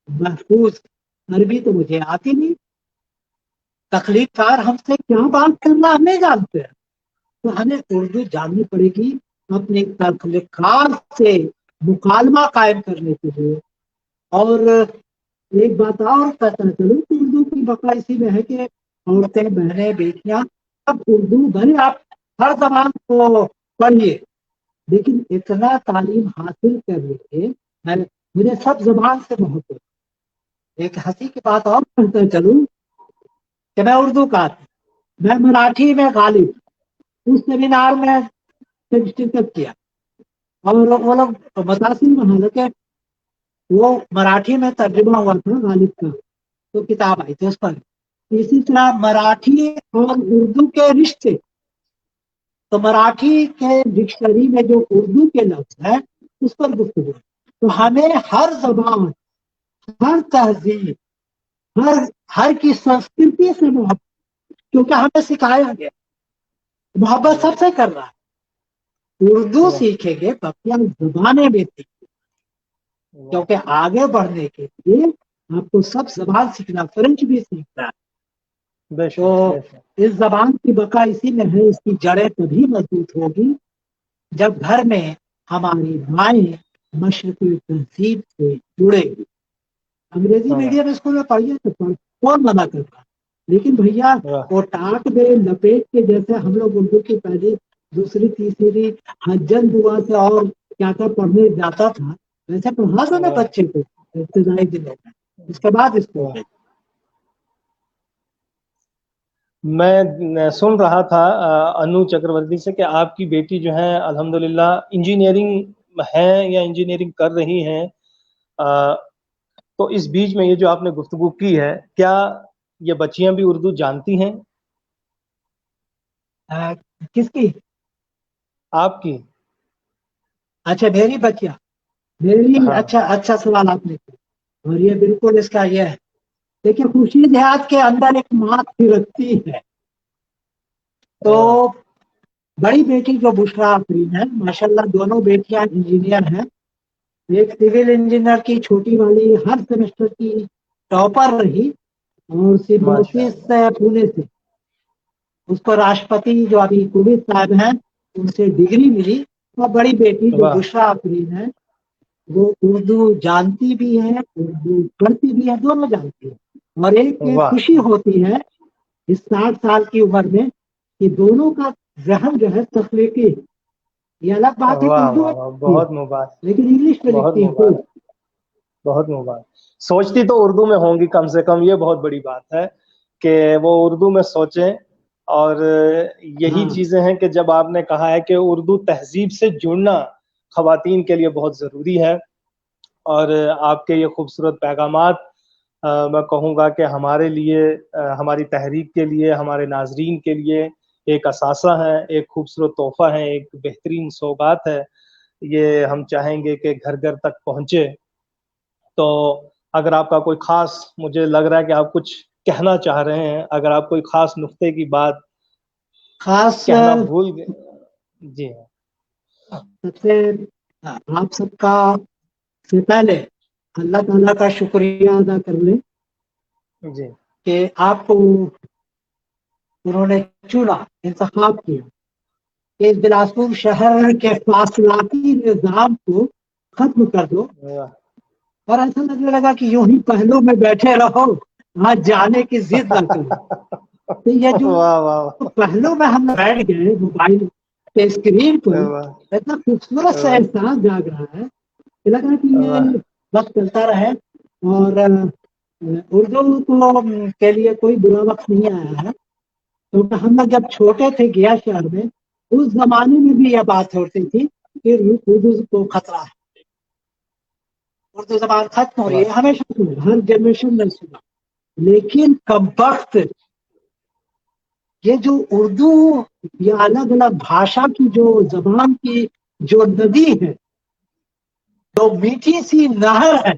محفوظ ہے۔ عربی تو مجھے آتی نہیں، تخلیق کار ہم سے کیا بات کرنا ہم نہیں جانتے ہیں، تو ہمیں اردو جاننی پڑے گی اپنے تخلیق کار سے مکالمہ قائم کرنے کے لیے۔ اور ایک بات اور پتہ چلو کہ اردو کی بقا اسی میں ہے کہ عورتیں، بہنیں، بیٹیاں اب اردو بھلے آپ ہر زبان کو پڑھیے لیکن اتنا تعلیم حاصل کر لیے، مجھے سب زبان سے محبت ہے۔ ایک ہنسی کی بات اور کرتے چلوں کہ میں اردو کا تھا، میں مراٹھی میں غالب اس سیمینار میں شرکت کیا، اور وہ لوگ متاثر بنا کہ وہ مراٹھی میں ترجمہ ہوا تھا غالب کا، تو کتاب آئی تھی اس پر۔ اسی طرح مراٹھی اور اردو کے رشتے، تو مراٹھی کے ڈکشنری میں جو اردو کے لفظ ہے اس پر گفتگو۔ تو ہمیں ہر زبان، ہر تہذیب، ہر کی سنسکرتی سے محبت، کیونکہ ہمیں سکھایا گیا محبت سب سے کر رہا ہے۔ اردو واہ، سیکھیں گے باقی ہم زبانیں بھی سیکھیں گے، واہ، کیونکہ آگے بڑھنے کے لیے آپ کو سب زبان سیکھنا، فرینچ بھی سیکھنا ہے۔ بے تو شک، بے شک، اس زبان کی بقا اسی میں ہے، اس کی جڑیں تبھی مضبوط ہوگی جب گھر میں ہماری مائیں مشرقی تہذیب سے جڑے گی۔ انگریزی ہاں، میڈیم اسکول میں پڑھیے تو کون منع کرتا، لیکن بھیا واہ، وہ ٹاٹ میں لپیٹ کے جیسے ہم لوگ اردو کی پہلی، دوسری، تیسری حجن دعا سے اور کیا کیا پڑھنے جاتا تھا، ویسے پڑھا تھا نا واہ، بچے کو ابتدائی دنوں میں، اس کے بعد اسکول واہ۔ میں۔ میں سن رہا تھا انو چکرورتی سے کہ آپ کی بیٹی جو ہے الحمدللہ انجینئرنگ ہیں یا انجینئرنگ کر رہی ہیں، تو اس بیچ میں یہ جو آپ نے گفتگو کی ہے، کیا یہ بچیاں بھی اردو جانتی ہیں کس کی؟ آپ کی؟ اچھا میری بچیا، میری، ہاں، اچھا اچھا سوال آپ نے کیا، اور یہ بالکل اس کا یہ ہے، دیکھیے خوشی دیہات کے اندر ایک ماں پھرکتی ہے، تو واہ، بڑی بیٹی جو بشرا آفرین ہے، ماشاءاللہ دونوں بیٹیاں انجینئر ہیں، ایک سول انجینئر کی، چھوٹی والی ہر سیمسٹر کی ٹاپر رہی، اور ماشاء سمبوسس اللہ، پونے سے اس کو راشٹرپتی جو ابھی کووند صاحب ہیں ان سے ڈگری ملی۔ اور بڑی بیٹی جو واہ بشرا آفرین ہے وہ اردو جانتی بھی ہے، اردو پڑھتی بھی ہے، دونوں جانتی ہے۔ اور ایک واہ خوشی ہوتی ہے اس 60 سال کی عمر میں کہ دونوں کا ذہن جو ہے تخلیقی ہے۔ یہ الگ بات ہے کہ واہ اردو میں واہ واہ، لکھتی ہے بہت مبارک، لیکن انگلش میں بہت لکھتی ہے خوب۔ مبارک، بہت مبارک۔ سوچتی تو اردو میں ہوں گی کم سے کم، یہ بہت بڑی بات ہے کہ وہ اردو میں سوچیں۔ اور یہی ہاں چیزیں ہیں کہ جب آپ نے کہا ہے کہ اردو تہذیب سے جڑنا خواتین کے لیے بہت ضروری ہے، اور آپ کے یہ خوبصورت پیغامات میں کہوں گا کہ ہمارے لیے، ہماری تحریک کے لیے، ہمارے ناظرین کے لیے ایک اثاثہ ہے، ایک خوبصورت تحفہ ہے، ایک بہترین سوغات ہے۔ یہ ہم چاہیں گے کہ گھر گھر تک پہنچے۔ تو اگر آپ کا کوئی خاص، مجھے لگ رہا ہے کہ آپ کچھ کہنا چاہ رہے ہیں، اگر آپ کوئی خاص نقطے کی بات خاص کہنا بھول گئے۔ جی سب سے آپ سب کا سے پہلے اللہ تعالیٰ کا شکریہ ادا کر لیں جی کہ آپ کو انہوں نے چنا، انتخاب کیا کہ اس بلاسپور شہر کے فاصلاتی نظام کو ختم کر دو، واہ اور ایسا لگنے لگا کہ یوں ہی پہلو میں بیٹھے رہو، آج جانے کی ضد نہ کرو۔ تو یہ جو واہ واہ پہلو میں ہم بیٹھ گئے موبائل کے اسکرین پر، واہ اتنا خوبصورت سا واہ احساس جاگ رہا ہے کہ لگ رہا ہے کہ واہ، یہ وقت چلتا رہے، اور اردو کو کے لیے کوئی برا وقت نہیں آیا ہے، کیونکہ ہم لوگ جب چھوٹے تھے گیا شہر میں، اس زمانے میں بھی یہ بات ہوتی تھی کہ اردو کو خطرہ ہے، اردو زبان ختم ہو رہی ہے، ہمیشہ سنا، ہر جنریشن میں سنا، لیکن کم وقت یہ جو اردو یا الگ الگ بھاشا کی جو زبان کی جو ندی ہے، جو میٹھی سی نہر ہے،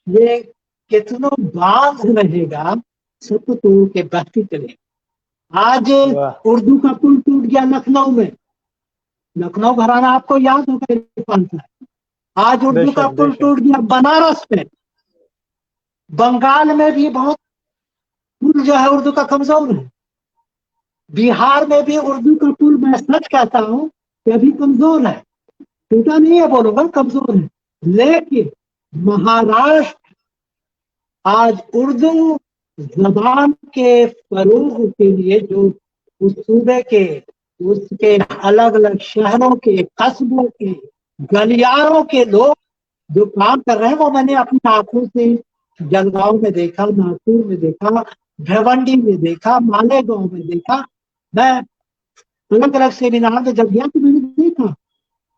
یہ کتنوں باندھ رہے گا سب کو توڑ کے بہتی چلے گا۔ آج واہ اردو کا پل ٹوٹ گیا لکھنؤ میں، لکھنؤ گھرانہ آپ کو یاد ہوگا عرفان صاحب۔ آج بے اردو کا شک بے پل شک، ٹوٹ گیا بنارس میں، بنگال میں بھی بہت پل جو ہے اردو کا کمزور ہے، بہار میں بھی اردو کا پل میں سچ کہتا ہوں کہ ابھی کمزور ہے، ٹوٹا نہیں ہے بولوں گا، کمزور ہے۔ لیکن مہاراشٹر آج اردو زبان کے فروغ کے لیے جو اس صوبے کے، اس کے الگ الگ شہروں کے، قصبوں کے، گلیاروں کے لوگ جو کام کر رہے ہیں، وہ میں نے اپنی آنکھوں سے جلگاؤں میں دیکھا، ناگپور میں دیکھا، بھیونڈی میں دیکھا، مالیگاؤں میں دیکھا۔ میں الگ الگ سیمینار میں جب گیا تو میں نے دیکھا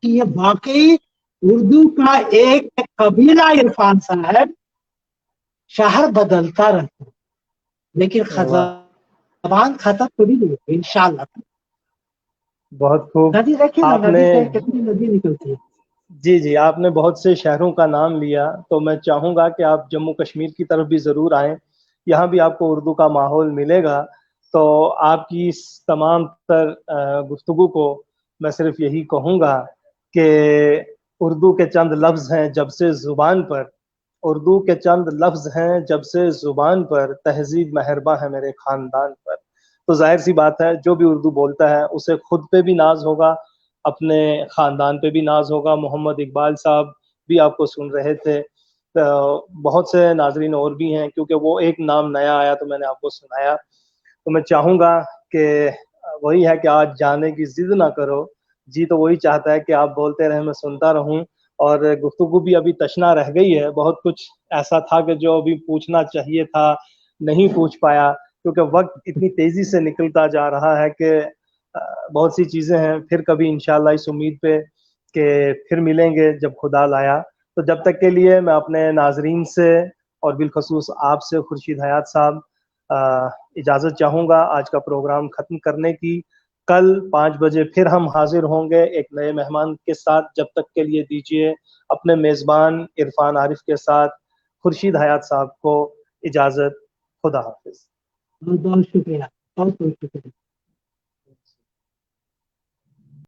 کہ یہ واقعی اردو کا ایک قبیلہ عرفان صاحب شہر بدلتا رہتا ہے، لیکن واہ زبان ختم کبھی نہیں ہوگی انشاءاللہ۔ بہت خوب۔ ندی دیکھیے نا، آپ ندی نے، سے کتنی ندی نکلتی ہے۔ جی جی، آپ نے بہت سے شہروں کا نام لیا، تو میں چاہوں گا کہ آپ جموں کشمیر کی طرف بھی ضرور آئیں، یہاں بھی آپ کو اردو کا ماحول ملے گا۔ تو آپ کی اس تمام تر گفتگو کو میں صرف یہی کہوں گا کہ اردو کے چند لفظ ہیں جب سے زبان پر، اردو کے چند لفظ ہیں جب سے زبان پر، تہذیب مہرباں ہے میرے خاندان پر۔ تو ظاہر سی بات ہے، جو بھی اردو بولتا ہے اسے خود پہ بھی ناز ہوگا، اپنے خاندان پہ بھی ناز ہوگا۔ محمد اقبال صاحب بھی آپ کو سن رہے تھے، بہت سے ناظرین اور بھی ہیں، کیونکہ وہ ایک نام نیا آیا تو میں نے آپ کو سنایا۔ تو میں چاہوں گا کہ وہی ہے کہ آج جانے کی ضد نہ کرو، جی تو وہی چاہتا ہے کہ آپ بولتے رہیں، میں سنتا رہوں۔ اور گفتگو بھی ابھی تشنا رہ گئی ہے، بہت کچھ ایسا تھا کہ جو ابھی پوچھنا چاہیے تھا نہیں پوچھ پایا، کیونکہ وقت اتنی تیزی سے نکلتا جا رہا ہے کہ بہت سی چیزیں ہیں۔ پھر کبھی انشاءاللہ اس امید پہ کہ پھر ملیں گے جب خدا لایا۔ تو جب تک کے لیے میں اپنے ناظرین سے اور بالخصوص آپ سے، خورشید حیات صاحب، اجازت چاہوں گا آج کا پروگرام ختم کرنے کی۔ کل 5 بجے پھر ہم حاضر ہوں گے ایک نئے مہمان کے ساتھ۔ جب تک کے لیے دیجیے اپنے میزبان عرفان عارف کے ساتھ خورشید حیات صاحب کو اجازت۔ خدا حافظ۔ بہت بہت شکریہ، بہت بہت شکریہ۔